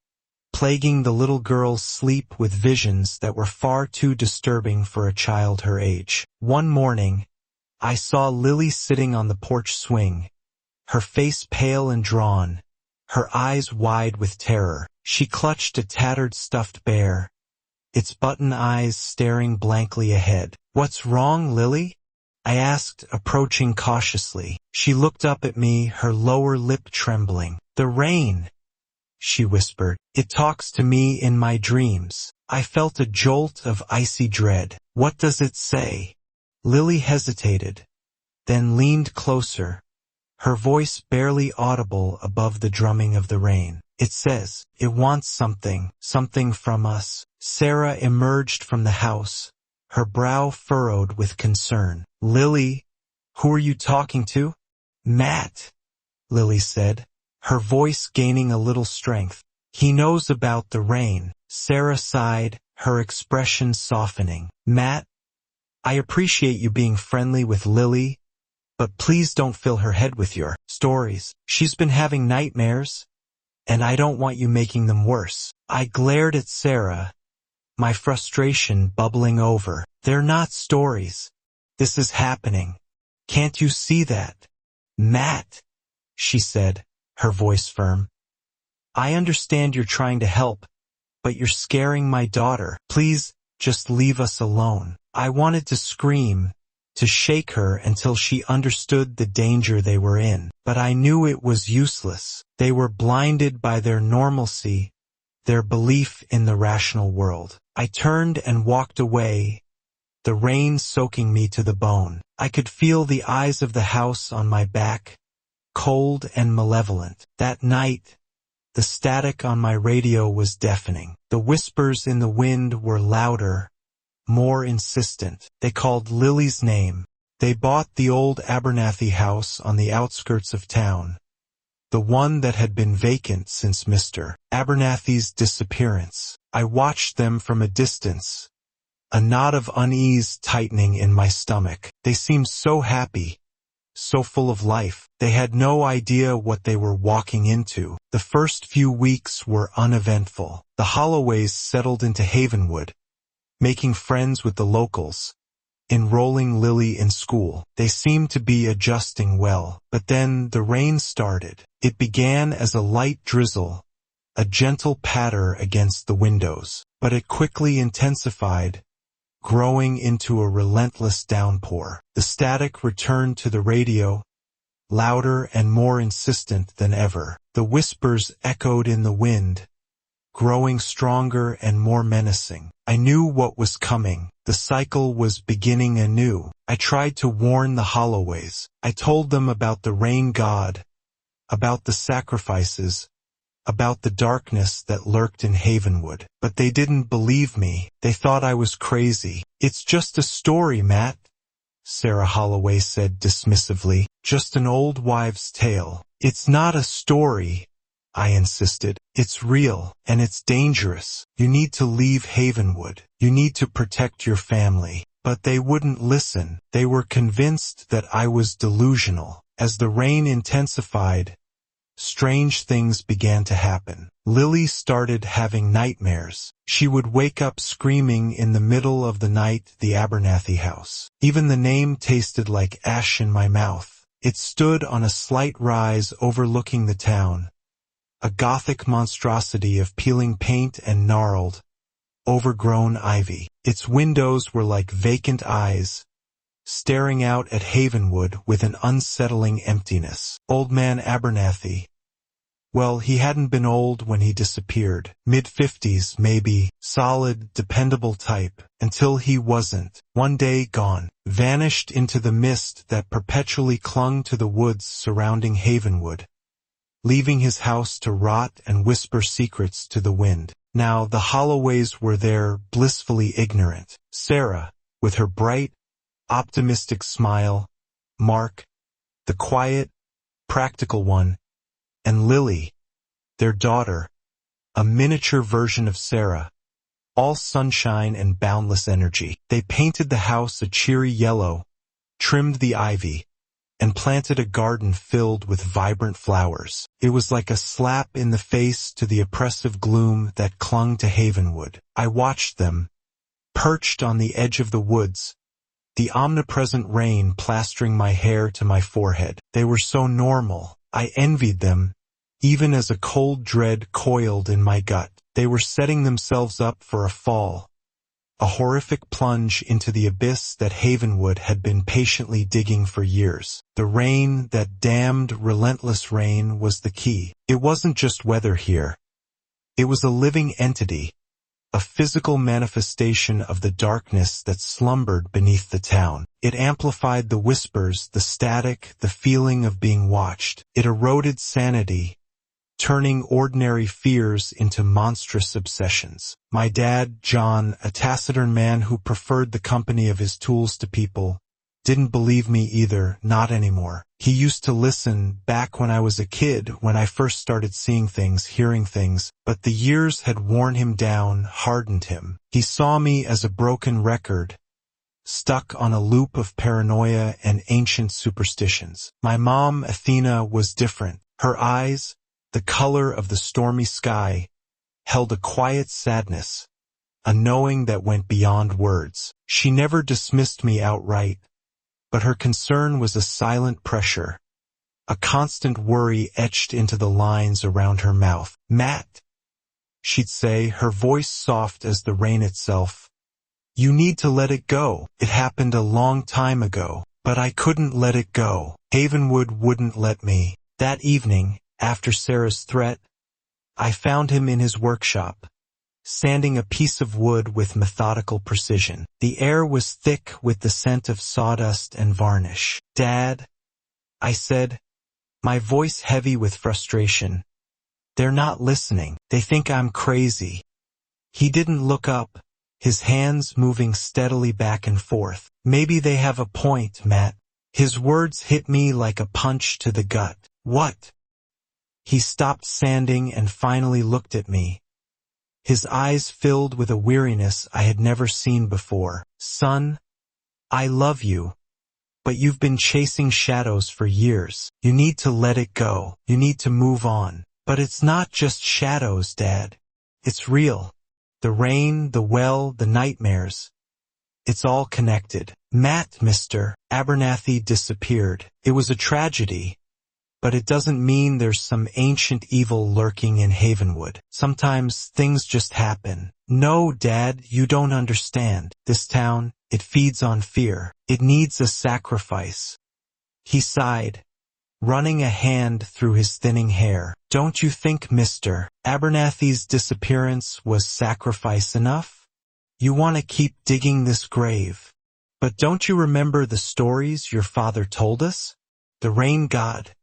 plaguing the little girl's sleep with visions that were far too disturbing for a child her age. One morning, I saw Lily sitting on the porch swing, her face pale and drawn, her eyes wide with terror. She clutched a tattered stuffed bear, its button eyes staring blankly ahead. "What's wrong, Lily?" I asked, approaching cautiously. She looked up at me, her lower lip trembling. "The rain," she whispered. "It talks to me in my dreams." I felt a jolt of icy dread. "What does it say?" Lily hesitated, then leaned closer, her voice barely audible above the drumming of the rain. "It says, it wants something, something from us." Sarah emerged from the house, her brow furrowed with concern. "Lily, who are you talking to?" "Matt," Lily said, her voice gaining a little strength. "He knows about the rain." Sarah sighed, her expression softening. "Matt, I appreciate you being friendly with Lily, but please don't fill her head with your stories. She's been having nightmares, and I don't want you making them worse." I glared at Sarah, my frustration bubbling over. "They're not stories. This is happening. Can't you see that?" "Matt," she said, her voice firm, "I understand you're trying to help, but you're scaring my daughter. Please, just leave us alone." I wanted to scream, to shake her until she understood the danger they were in, but I knew it was useless. They were blinded by their normalcy, their belief in the rational world. I turned and walked away, the rain soaking me to the bone. I could feel the eyes of the house on my back, cold and malevolent. That night, the static on my radio was deafening. The whispers in the wind were louder, more insistent. They called Lily's name. They bought the old Abernathy house on the outskirts of town, the one that had been vacant since Mr. Abernathy's disappearance. I watched them from a distance, a knot of unease tightening in my stomach. They seemed so happy, so full of life. They had no idea what they were walking into. The first few weeks were uneventful. The Holloways settled into Havenwood, making friends with the locals, enrolling Lily in school. They seemed to be adjusting well. But then the rain started. It began as a light drizzle, a gentle patter against the windows, but it quickly intensified, growing into a relentless downpour. The static returned to the radio, louder and more insistent than ever. The whispers echoed in the wind, growing stronger and more menacing. I knew what was coming. The cycle was beginning anew. I tried to warn the Holloways. I told them about the rain god, about the sacrifices, about the darkness that lurked in Havenwood. But they didn't believe me. They thought I was crazy. "It's just a story, Matt," Sarah Holloway said dismissively. "Just an old wives' tale." "It's not a story," I insisted. "It's real, and it's dangerous. You need to leave Havenwood. You need to protect your family." But they wouldn't listen. They were convinced that I was delusional. As the rain intensified, strange things began to happen. Lily started having nightmares. She would wake up screaming in the middle of the night, the Abernathy house. Even the name tasted like ash in my mouth. It stood on a slight rise overlooking the town, a Gothic monstrosity of peeling paint and gnarled, overgrown ivy. Its windows were like vacant eyes, staring out at Havenwood with an unsettling emptiness. Old man Abernathy. Well, he hadn't been old when he disappeared. Mid-50s, maybe. Solid, dependable type. Until he wasn't. One day gone. Vanished into the mist that perpetually clung to the woods surrounding Havenwood, leaving his house to rot and whisper secrets to the wind. Now the Holloways were there, blissfully ignorant. Sarah, with her bright, optimistic smile, Mark, the quiet, practical one, and Lily, their daughter, a miniature version of Sarah, all sunshine and boundless energy. They painted the house a cheery yellow, trimmed the ivy, and planted a garden filled with vibrant flowers. It was like a slap in the face to the oppressive gloom that clung to Havenwood. I watched them, perched on the edge of the woods, the omnipresent rain plastering my hair to my forehead. They were so normal. I envied them, even as a cold dread coiled in my gut. They were setting themselves up for a fall, a horrific plunge into the abyss that Havenwood had been patiently digging for years. The rain, that damned, relentless rain, was the key. It wasn't just weather here. It was a living entity, a physical manifestation of the darkness that slumbered beneath the town. It amplified the whispers, the static, the feeling of being watched. It eroded sanity, turning ordinary fears into monstrous obsessions. My dad, John, a taciturn man who preferred the company of his tools to people, didn't believe me either, not anymore. He used to listen back when I was a kid, when I first started seeing things, hearing things, but the years had worn him down, hardened him. He saw me as a broken record, stuck on a loop of paranoia and ancient superstitions. My mom, Athena, was different. Her eyes, the color of the stormy sky, held a quiet sadness, a knowing that went beyond words. She never dismissed me outright, but her concern was a silent pressure, a constant worry etched into the lines around her mouth. "Matt," she'd say, her voice soft as the rain itself, "you need to let it go. It happened a long time ago, but I couldn't let it go. Havenwood wouldn't let me." That evening, after Sarah's threat, I found him in his workshop, sanding a piece of wood with methodical precision. The air was thick with the scent of sawdust and varnish. "Dad," I said, my voice heavy with frustration. "They're not listening. They think I'm crazy." He didn't look up, his hands moving steadily back and forth. "Maybe they have a point, Matt." His words hit me like a punch to the gut. "What?" He stopped sanding and finally looked at me, his eyes filled with a weariness I had never seen before. "Son, I love you, but you've been chasing shadows for years. You need to let it go. You need to move on." "But it's not just shadows, Dad. It's real. The rain, the well, the nightmares. It's all connected." "Matt, Mr. Abernathy disappeared. It was a tragedy. But it doesn't mean there's some ancient evil lurking in Havenwood. Sometimes things just happen." "No, Dad, you don't understand. This town, it feeds on fear. It needs a sacrifice." He sighed, running a hand through his thinning hair. "Don't you think Mr. Abernathy's disappearance was sacrifice enough? You want to keep digging this grave. But don't you remember the stories your father told us? The rain god,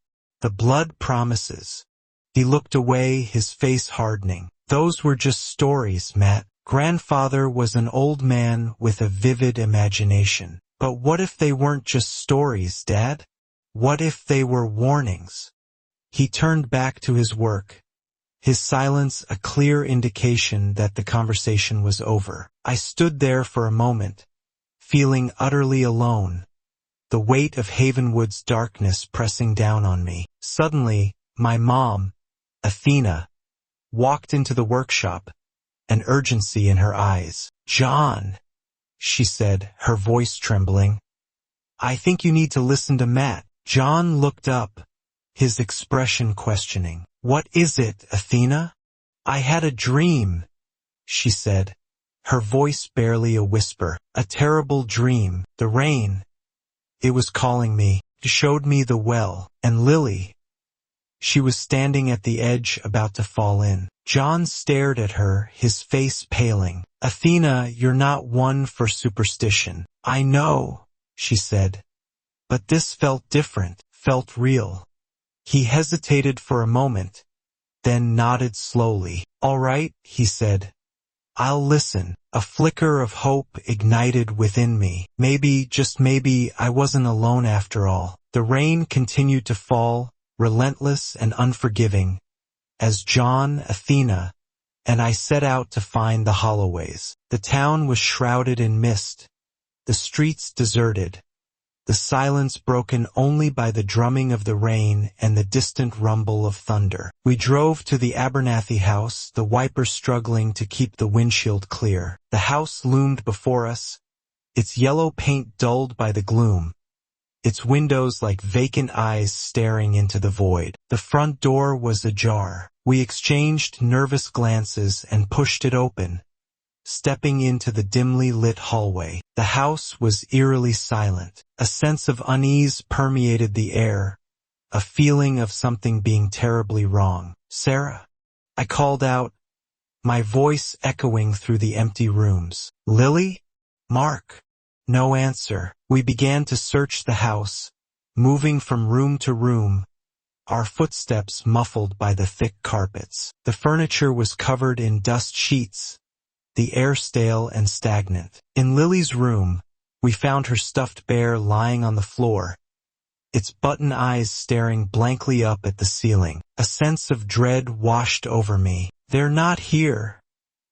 the blood promises." He looked away, his face hardening. "Those were just stories, Matt. Grandfather was an old man with a vivid imagination. But what if they weren't just stories, Dad? What if they were warnings?" He turned back to his work, his silence a clear indication that the conversation was over. I stood there for a moment, feeling utterly alone, the weight of Havenwood's darkness pressing down on me. Suddenly, my mom, Athena, walked into the workshop, an urgency in her eyes. "John," she said, her voice trembling, "I think you need to listen to Matt." John looked up, his expression questioning. "What is it, Athena?" "I had a dream," she said, her voice barely a whisper. "A terrible dream. The rain, it was calling me. It showed me the well, and Lily. She was standing at the edge about to fall in." John stared at her, his face paling. "Athena, you're not one for superstition." "I know," she said, "but this felt different, felt real." He hesitated for a moment, then nodded slowly. "All right," he said, "I'll listen." A flicker of hope ignited within me. Maybe, just maybe, I wasn't alone after all. The rain continued to fall, relentless and unforgiving, as John, Athena, and I set out to find the Holloways. The town was shrouded in mist, the streets deserted, the silence broken only by the drumming of the rain and the distant rumble of thunder. We drove to the Abernathy house, the wiper struggling to keep the windshield clear. The house loomed before us, its yellow paint dulled by the gloom, its windows like vacant eyes staring into the void. The front door was ajar. We exchanged nervous glances and pushed it open, stepping into the dimly lit hallway. The house was eerily silent. A sense of unease permeated the air, a feeling of something being terribly wrong. "Sarah," I called out, my voice echoing through the empty rooms. "Lily? Mark?" No answer. We began to search the house, moving from room to room, our footsteps muffled by the thick carpets. The furniture was covered in dust sheets, the air stale and stagnant. In Lily's room, we found her stuffed bear lying on the floor, its button eyes staring blankly up at the ceiling. A sense of dread washed over me. "They're not here,"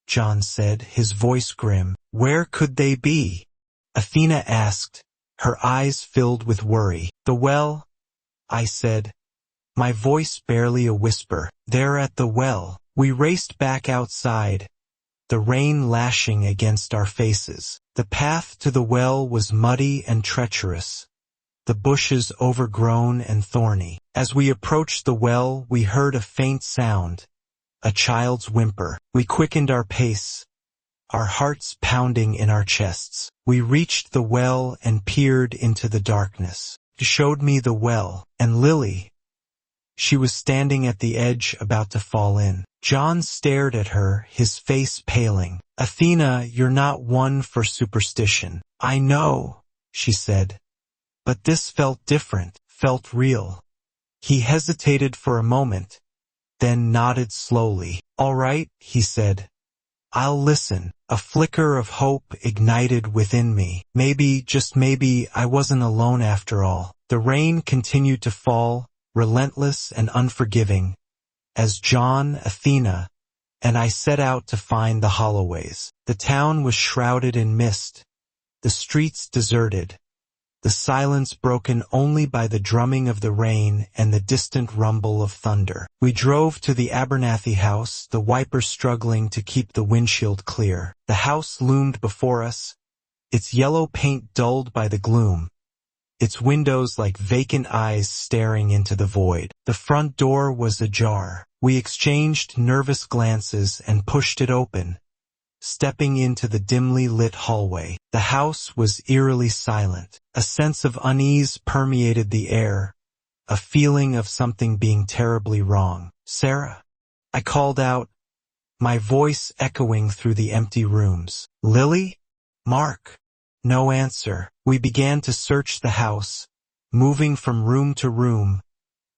John said, his voice grim. "Where could they be?" Athena asked, her eyes filled with worry. "The well," I said, my voice barely a whisper. "They're at the well." We raced back outside, the rain lashing against our faces. The path to the well was muddy and treacherous, the bushes overgrown and thorny. As we approached the well, we heard a faint sound, a child's whimper. We quickened our pace, our hearts pounding in our chests. We reached the well and peered into the darkness. It showed me the well, and Lily. She was standing at the edge about to fall in. John stared at her, his face paling. Athena, you're not one for superstition. I know, she said. But this felt different, felt real. He hesitated for a moment, then nodded slowly. All right, he said. I'll listen. A flicker of hope ignited within me. Maybe, just maybe, I wasn't alone after all. The rain continued to fall, relentless and unforgiving, as John, Athena, and I set out to find the Holloways. The town was shrouded in mist, the streets deserted, the silence broken only by the drumming of the rain and the distant rumble of thunder. We drove to the Abernathy house, the wiper struggling to keep the windshield clear. The house loomed before us, its yellow paint dulled by the gloom, its windows like vacant eyes staring into the void. The front door was ajar. We exchanged nervous glances and pushed it open, stepping into the dimly lit hallway. The house was eerily silent. A sense of unease permeated the air, a feeling of something being terribly wrong. Sarah, I called out, my voice echoing through the empty rooms. Lily? Mark? No answer. We began to search the house, moving from room to room,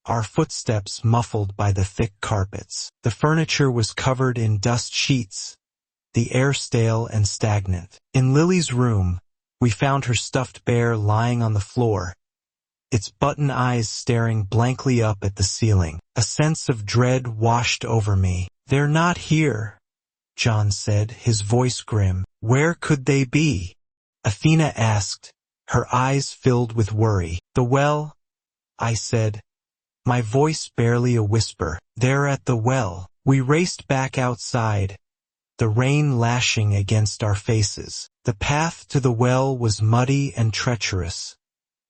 our footsteps muffled by the thick carpets. The furniture was covered in dust sheets, the air stale and stagnant. In Lily's room, we found her stuffed bear lying on the floor, its button eyes staring blankly up at the ceiling. A sense of dread washed over me. They're not here, John said, his voice grim. Where could they be? Athena asked, her eyes filled with worry. The well, I said, my voice barely a whisper. They're at the well. We raced back outside, the rain lashing against our faces. The path to the well was muddy and treacherous,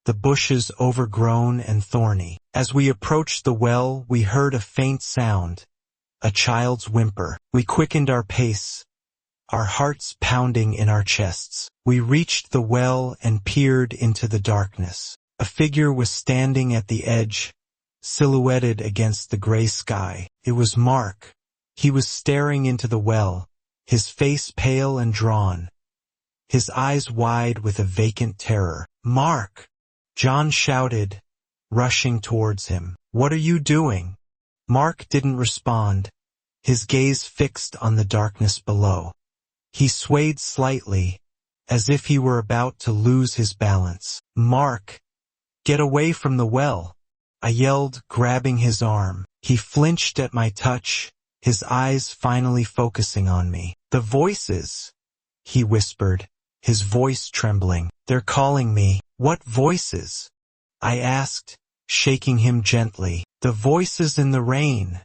the bushes overgrown and thorny. As we approached the well, we heard a faint sound, a child's whimper. We quickened our pace, our hearts pounding in our chests. We reached the well and peered into the darkness. A figure was standing at the edge, silhouetted against the gray sky. It was Mark. He was staring into the well, his face pale and drawn, his eyes wide with a vacant terror. Mark! John shouted, rushing towards him. What are you doing? Mark didn't respond, his gaze fixed on the darkness below. He swayed slightly, as if he were about to lose his balance. Mark! Get away from the well! I yelled, grabbing his arm. He flinched at my touch, his eyes finally focusing on me. The voices, he whispered, his voice trembling. They're calling me. What voices? I asked, shaking him gently. The voices in the rain,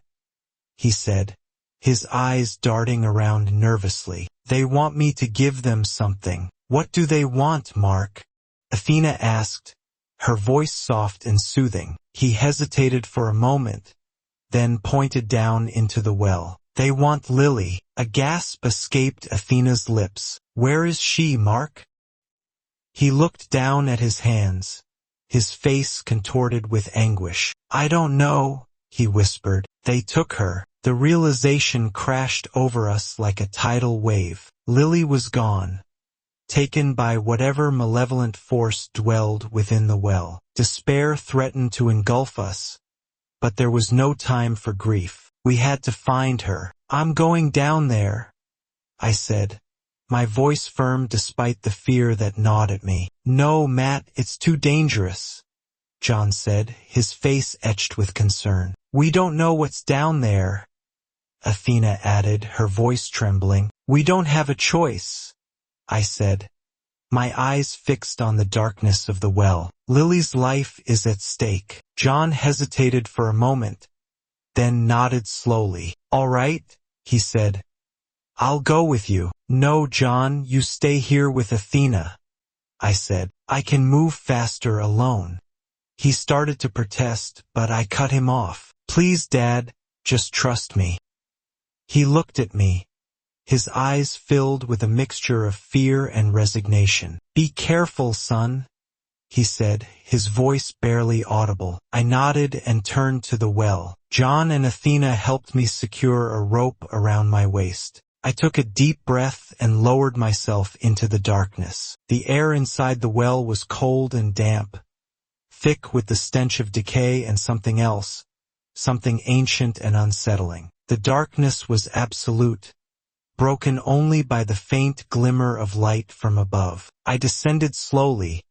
he said, his eyes darting around nervously. They want me to give them something. What do they want, Mark? Athena asked, her voice soft and soothing. He hesitated for a moment, then pointed down into the well. They want Lily. A gasp escaped Athena's lips. Where is she, Mark? He looked down at his hands, his face contorted with anguish. I don't know, he whispered. They took her. The realization crashed over us like a tidal wave. Lily was gone, taken by whatever malevolent force dwelled within the well. Despair threatened to engulf us, but there was no time for grief. We had to find her. I'm going down there, I said, my voice firm despite the fear that gnawed at me. No, Matt, it's too dangerous, John said, his face etched with concern. We don't know what's down there, Athena added, her voice trembling. We don't have a choice, I said, my eyes fixed on the darkness of the well. Lily's life is at stake. John hesitated for a moment, then nodded slowly. All right, he said. I'll go with you. No, John, you stay here with Athena, I said. I can move faster alone. He started to protest, but I cut him off. Please, Dad, just trust me. He looked at me, his eyes filled with a mixture of fear and resignation. Be careful, son, he said, his voice barely audible. I nodded and turned to the well. John and Athena helped me secure a rope around my waist. I took a deep breath and lowered myself into the darkness. The air inside the well was cold and damp, thick with the stench of decay and something else, something ancient and unsettling. The darkness was absolute, broken only by the faint glimmer of light from above. I descended slowly,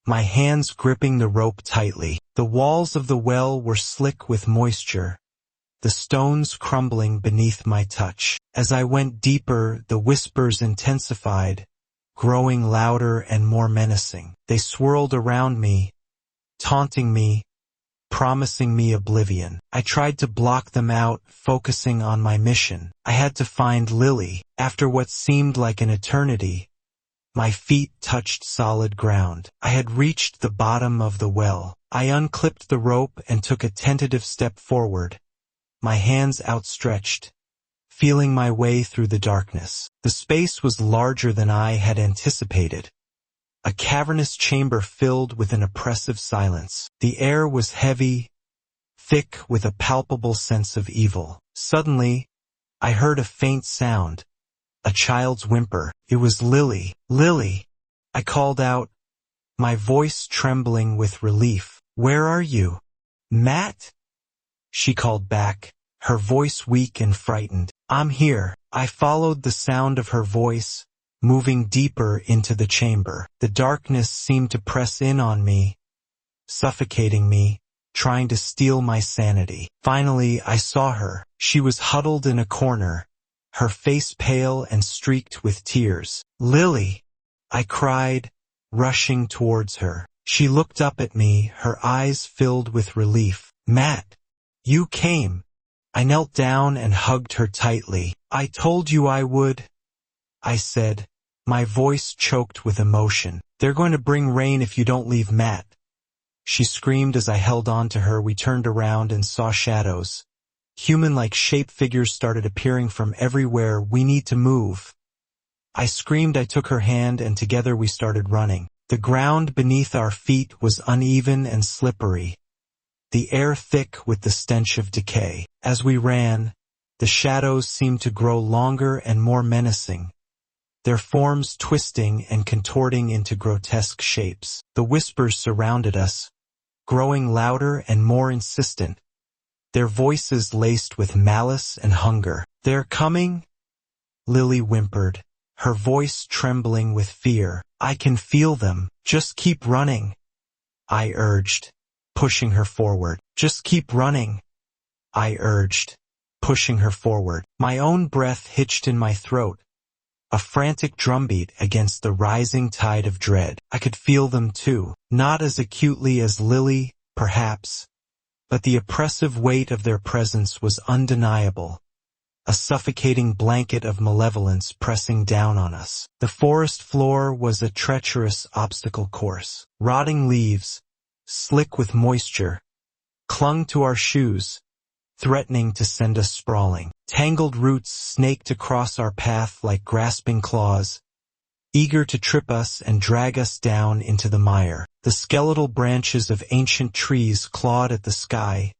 my hands gripping the rope tightly. The walls of the well were slick with moisture, the stones crumbling beneath my touch. As I went deeper, the whispers intensified, growing louder and more menacing. They swirled around me, taunting me, promising me oblivion. I tried to block them out, focusing on my mission. I had to find Lily. After what seemed like an eternity, my feet touched solid ground. I had reached the bottom of the well. I unclipped the rope and took a tentative step forward, my hands outstretched, feeling my way through the darkness. The space was larger than I had anticipated. A cavernous chamber filled with an oppressive silence. The air was heavy, thick with a palpable sense of evil. Suddenly, I heard a faint sound, a child's whimper. It was Lily. Lily! I called out, my voice trembling with relief. Where are you? Matt? She called back, her voice weak and frightened. I'm here. I followed the sound of her voice, moving deeper into the chamber. The darkness seemed to press in on me, suffocating me, trying to steal my sanity. Finally, I saw her. She was huddled in a corner, her face pale and streaked with tears. Lily! I cried, rushing towards her. She looked up at me, her eyes filled with relief. Matt! You came! I knelt down and hugged her tightly. I told you I would, I said, my voice choked with emotion. They're going to bring rain if you don't leave Matt. She screamed as I held on to her. We turned around and saw shadows. Human-like shape figures started appearing from everywhere. We need to move. I screamed. I took her hand and together we started running. The ground beneath our feet was uneven and slippery, the air thick with the stench of decay. As we ran, the shadows seemed to grow longer and more menacing, their forms twisting and contorting into grotesque shapes. The whispers surrounded us, growing louder and more insistent, their voices laced with malice and hunger. They're coming, Lily whimpered, her voice trembling with fear. I can feel them. Just keep running, I urged, pushing her forward. Just keep running, I urged, pushing her forward. My own breath hitched in my throat, a frantic drumbeat against the rising tide of dread. I could feel them too, not as acutely as Lily, perhaps, but the oppressive weight of their presence was undeniable, a suffocating blanket of malevolence pressing down on us. The forest floor was a treacherous obstacle course. Rotting leaves, slick with moisture, clung to our shoes, threatening to send us sprawling. Tangled roots snaked across our path like grasping claws, eager to trip us and drag us down into the mire. The skeletal branches of ancient trees clawed at the sky,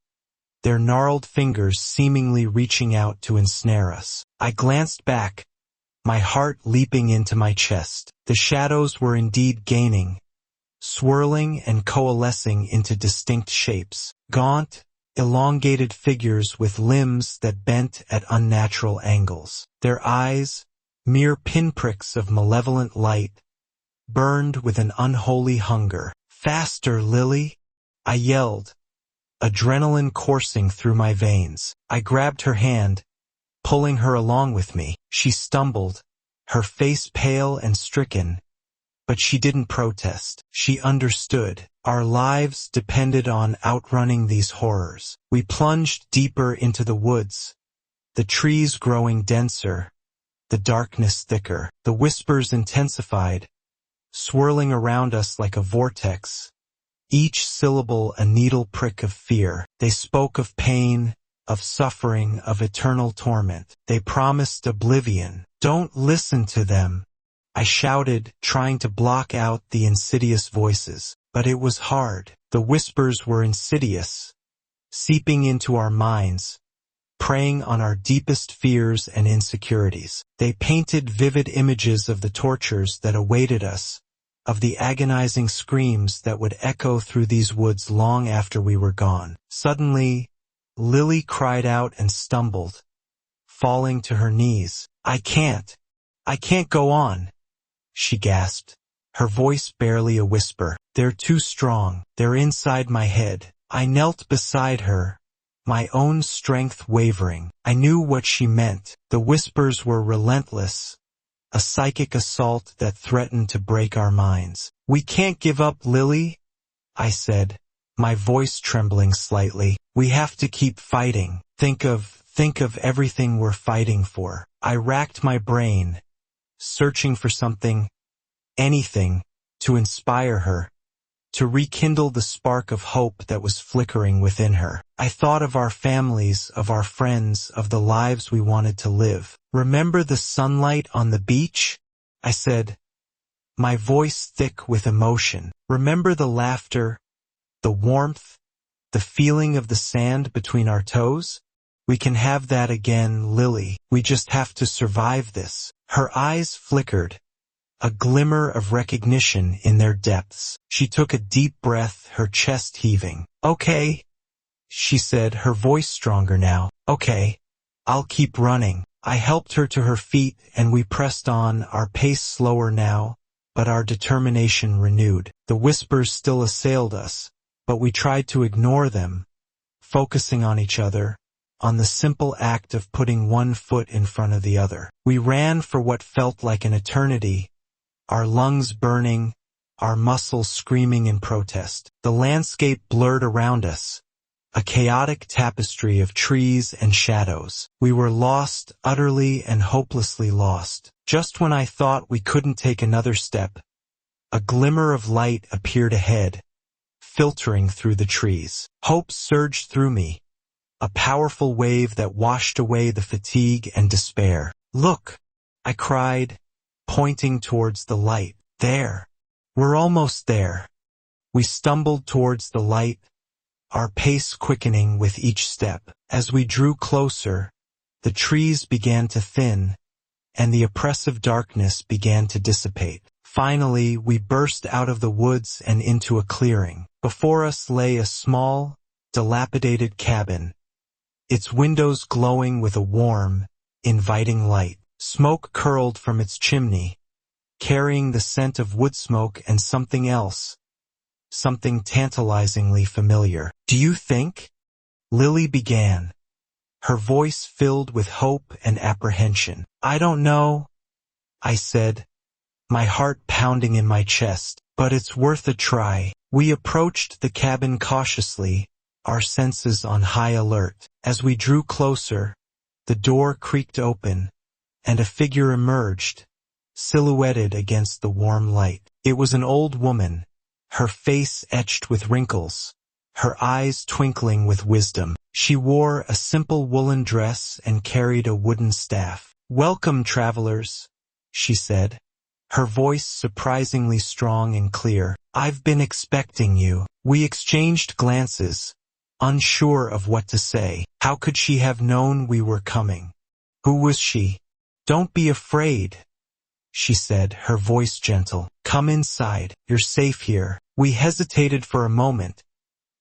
their gnarled fingers seemingly reaching out to ensnare us. I glanced back, my heart leaping into my chest. The shadows were indeed gaining, swirling and coalescing into distinct shapes. Gaunt, elongated figures with limbs that bent at unnatural angles. Their eyes, mere pinpricks of malevolent light, burned with an unholy hunger. Faster, Lily! I yelled, adrenaline coursing through my veins. I grabbed her hand, pulling her along with me. She stumbled, her face pale and stricken, but she didn't protest. She understood. Our lives depended on outrunning these horrors. We plunged deeper into the woods, the trees growing denser, the darkness thicker. The whispers intensified, swirling around us like a vortex, each syllable a needle prick of fear. They spoke of pain, of suffering, of eternal torment. They promised oblivion. Don't listen to them, I shouted, trying to block out the insidious voices. But it was hard. The whispers were insidious, seeping into our minds, preying on our deepest fears and insecurities. They painted vivid images of the tortures that awaited us, of the agonizing screams that would echo through these woods long after we were gone. Suddenly, Lily cried out and stumbled, falling to her knees. I can't go on," she gasped, her voice barely a whisper. "They're too strong. They're inside my head." I knelt beside her, my own strength wavering. I knew what she meant. The whispers were relentless, a psychic assault that threatened to break our minds. "We can't give up, Lily," I said, my voice trembling slightly. "We have to keep fighting. Think of everything we're fighting for." I racked my brain, searching for something, anything, to inspire her, to rekindle the spark of hope that was flickering within her. I thought of our families, of our friends, of the lives we wanted to live. "Remember the sunlight on the beach?" I said, my voice thick with emotion. "Remember the laughter, the warmth, the feeling of the sand between our toes? We can have that again, Lily. We just have to survive this." Her eyes flickered, a glimmer of recognition in their depths. She took a deep breath, her chest heaving. "Okay," she said, her voice stronger now. "Okay, I'll keep running." I helped her to her feet and we pressed on, our pace slower now, but our determination renewed. The whispers still assailed us, but we tried to ignore them, focusing on each other, on the simple act of putting one foot in front of the other. We ran for what felt like an eternity, our lungs burning, our muscles screaming in protest. The landscape blurred around us, a chaotic tapestry of trees and shadows. We were lost, utterly and hopelessly lost. Just when I thought we couldn't take another step, a glimmer of light appeared ahead, filtering through the trees. Hope surged through me, a powerful wave that washed away the fatigue and despair. "Look," I cried, pointing towards the light. "There. We're almost there." We stumbled towards the light, our pace quickening with each step. As we drew closer, the trees began to thin, and the oppressive darkness began to dissipate. Finally, we burst out of the woods and into a clearing. Before us lay a small, dilapidated cabin, its windows glowing with a warm, inviting light. Smoke curled from its chimney, carrying the scent of wood smoke and something else, something tantalizingly familiar. "Do you think?" Lily began, her voice filled with hope and apprehension. "I don't know," I said, my heart pounding in my chest, "but it's worth a try." We approached the cabin cautiously, our senses on high alert. As we drew closer, the door creaked open, and a figure emerged, silhouetted against the warm light. It was an old woman, her face etched with wrinkles, her eyes twinkling with wisdom. She wore a simple woolen dress and carried a wooden staff. "Welcome, travelers," she said, her voice surprisingly strong and clear. "I've been expecting you." We exchanged glances, unsure of what to say. How could she have known we were coming? Who was she? "Don't be afraid," she said, her voice gentle. "Come inside. You're safe here." We hesitated for a moment,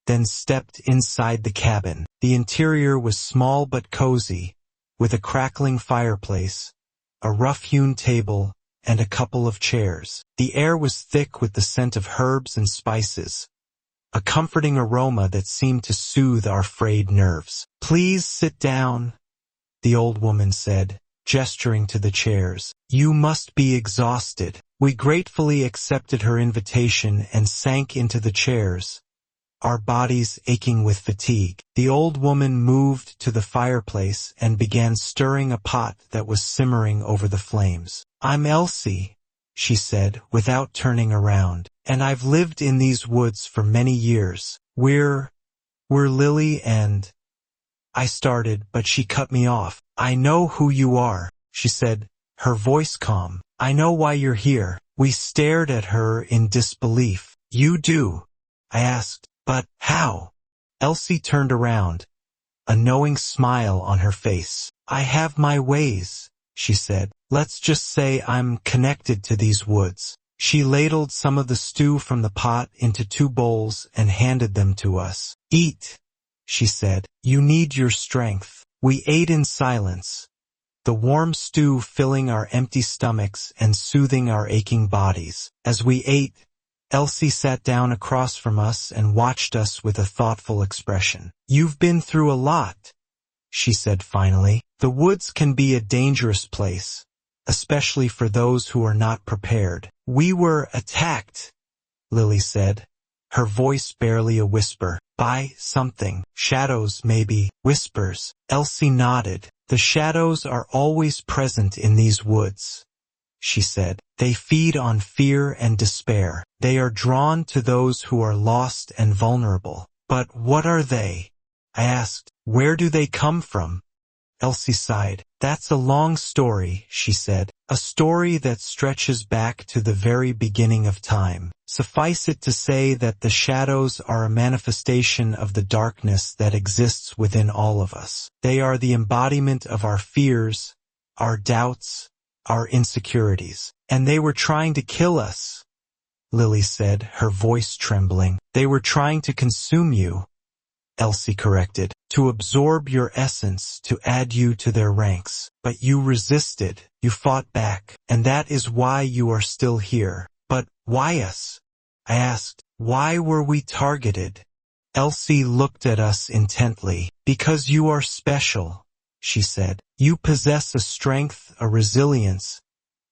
then stepped inside the cabin. The interior was small but cozy, with a crackling fireplace, a rough-hewn table, and a couple of chairs. The air was thick with the scent of herbs and spices, a comforting aroma that seemed to soothe our frayed nerves. "Please sit down," the old woman said, gesturing to the chairs. "You must be exhausted." We gratefully accepted her invitation and sank into the chairs, our bodies aching with fatigue. The old woman moved to the fireplace and began stirring a pot that was simmering over the flames. "I'm Elsie," she said, without turning around, "and I've lived in these woods for many years. We're Lily and—" I started, but she cut me off. "I know who you are," she said, her voice calm. "I know why you're here." We stared at her in disbelief. You do? I asked. But how? Elsie turned around, a knowing smile on her face. I have my ways, she said. Let's just say I'm connected to these woods. She ladled some of the stew from the pot into 2 bowls and handed them to us. Eat, she said. You need your strength. We ate in silence, the warm stew filling our empty stomachs and soothing our aching bodies. As we ate, Elsie sat down across from us and watched us with a thoughtful expression. You've been through a lot, she said finally. The woods can be a dangerous place, especially for those who are not prepared. We were attacked, Lily said, her voice barely a whisper. By something. Shadows, maybe. Whispers. Elsie nodded. The shadows are always present in these woods, she said. They feed on fear and despair. They are drawn to those who are lost and vulnerable. But what are they? I asked. Where do they come from? Elsie sighed. That's a long story, she said. A story that stretches back to the very beginning of time. Suffice it to say that the shadows are a manifestation of the darkness that exists within all of us. They are the embodiment of our fears, our doubts, our insecurities. And they were trying to kill us, Lily said, her voice trembling. They were trying to consume you, Elsie corrected, to absorb your essence, to add you to their ranks. But you resisted, you fought back, and that is why you are still here. But why us? I asked. Why were we targeted? Elsie looked at us intently. Because you are special, she said. You possess a strength, a resilience,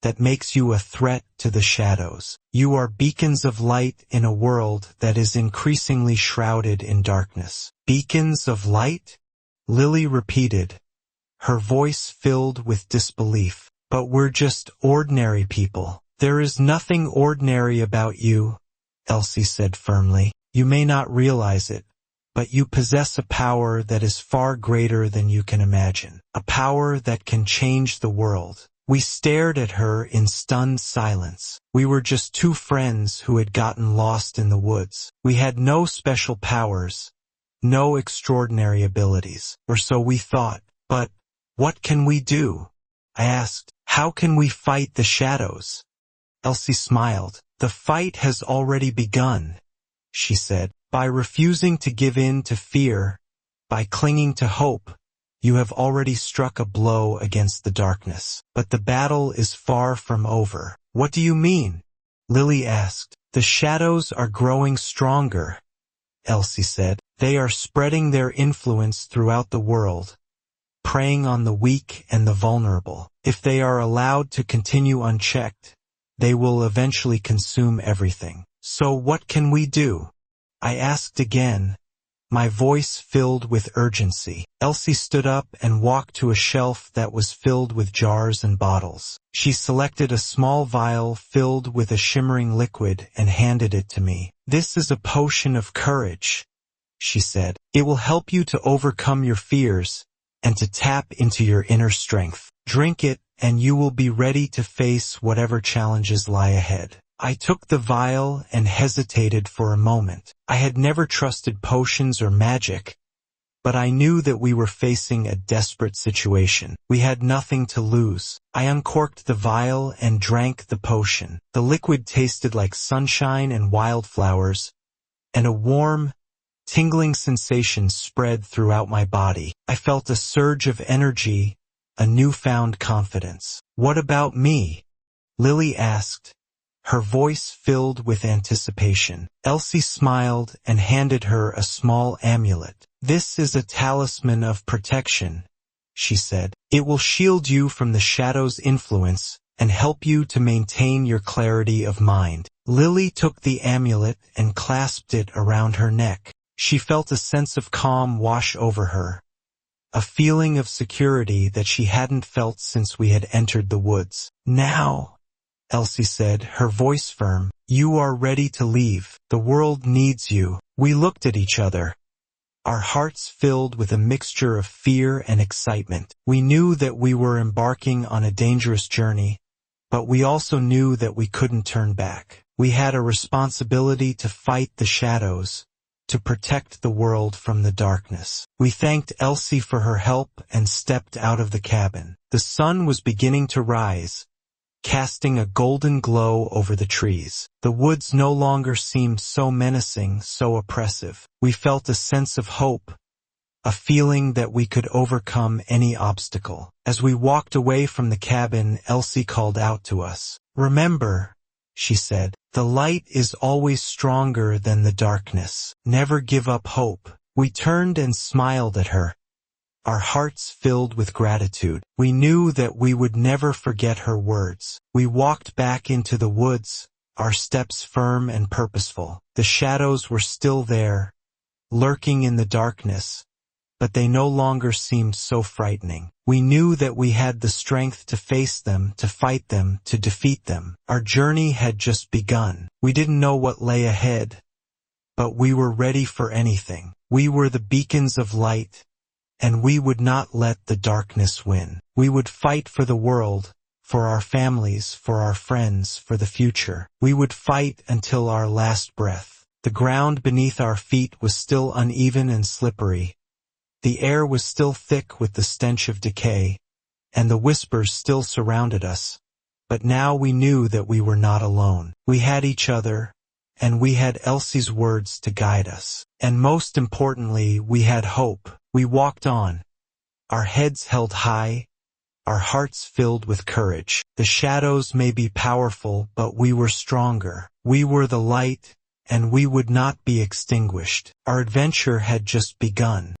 that makes you a threat to the shadows. You are beacons of light in a world that is increasingly shrouded in darkness. Beacons of light? Lily repeated, her voice filled with disbelief. But we're just ordinary people. There is nothing ordinary about you, Elsie said firmly. You may not realize it, but you possess a power that is far greater than you can imagine. A power that can change the world. We stared at her in stunned silence. We were just 2 friends who had gotten lost in the woods. We had no special powers, no extraordinary abilities, or so we thought. But what can we do? I asked. How can we fight the shadows? Elsie smiled. The fight has already begun, she said. By refusing to give in to fear, by clinging to hope, you have already struck a blow against the darkness. But the battle is far from over. What do you mean? Lily asked. The shadows are growing stronger, Elsie said. They are spreading their influence throughout the world, preying on the weak and the vulnerable. If they are allowed to continue unchecked, they will eventually consume everything. So what can we do? I asked again, my voice filled with urgency. Elsie stood up and walked to a shelf that was filled with jars and bottles. She selected a small vial filled with a shimmering liquid and handed it to me. This is a potion of courage, she said. It will help you to overcome your fears and to tap into your inner strength. Drink it and you will be ready to face whatever challenges lie ahead. I took the vial and hesitated for a moment. I had never trusted potions or magic, but I knew that we were facing a desperate situation. We had nothing to lose. I uncorked the vial and drank the potion. The liquid tasted like sunshine and wildflowers, and a warm, tingling sensation spread throughout my body. I felt a surge of energy, a newfound confidence. What about me? Lily asked, her voice filled with anticipation. Elsie smiled and handed her a small amulet. This is a talisman of protection, she said. It will shield you from the shadow's influence and help you to maintain your clarity of mind. Lily took the amulet and clasped it around her neck. She felt a sense of calm wash over her, a feeling of security that she hadn't felt since we had entered the woods. Now, Elsie said, her voice firm, you are ready to leave. The world needs you. We looked at each other, our hearts filled with a mixture of fear and excitement. We knew that we were embarking on a dangerous journey, but we also knew that we couldn't turn back. We had a responsibility to fight the shadows, to protect the world from the darkness. We thanked Elsie for her help and stepped out of the cabin. The sun was beginning to rise, casting a golden glow over the trees. The woods no longer seemed so menacing, so oppressive. We felt a sense of hope, a feeling that we could overcome any obstacle. As we walked away from the cabin, Elsie called out to us. "Remember," she said, "the light is always stronger than the darkness. Never give up hope." We turned and smiled at her, our hearts filled with gratitude. We knew that we would never forget her words. We walked back into the woods, our steps firm and purposeful. The shadows were still there, lurking in the darkness, but they no longer seemed so frightening. We knew that we had the strength to face them, to fight them, to defeat them. Our journey had just begun. We didn't know what lay ahead, but we were ready for anything. We were the beacons of light, and we would not let the darkness win. We would fight for the world, for our families, for our friends, for the future. We would fight until our last breath. The ground beneath our feet was still uneven and slippery. The air was still thick with the stench of decay, and the whispers still surrounded us. But now we knew that we were not alone. We had each other, and we had Elsie's words to guide us. And most importantly, we had hope. We walked on, our heads held high, our hearts filled with courage. The shadows may be powerful, but we were stronger. We were the light, and we would not be extinguished. Our adventure had just begun.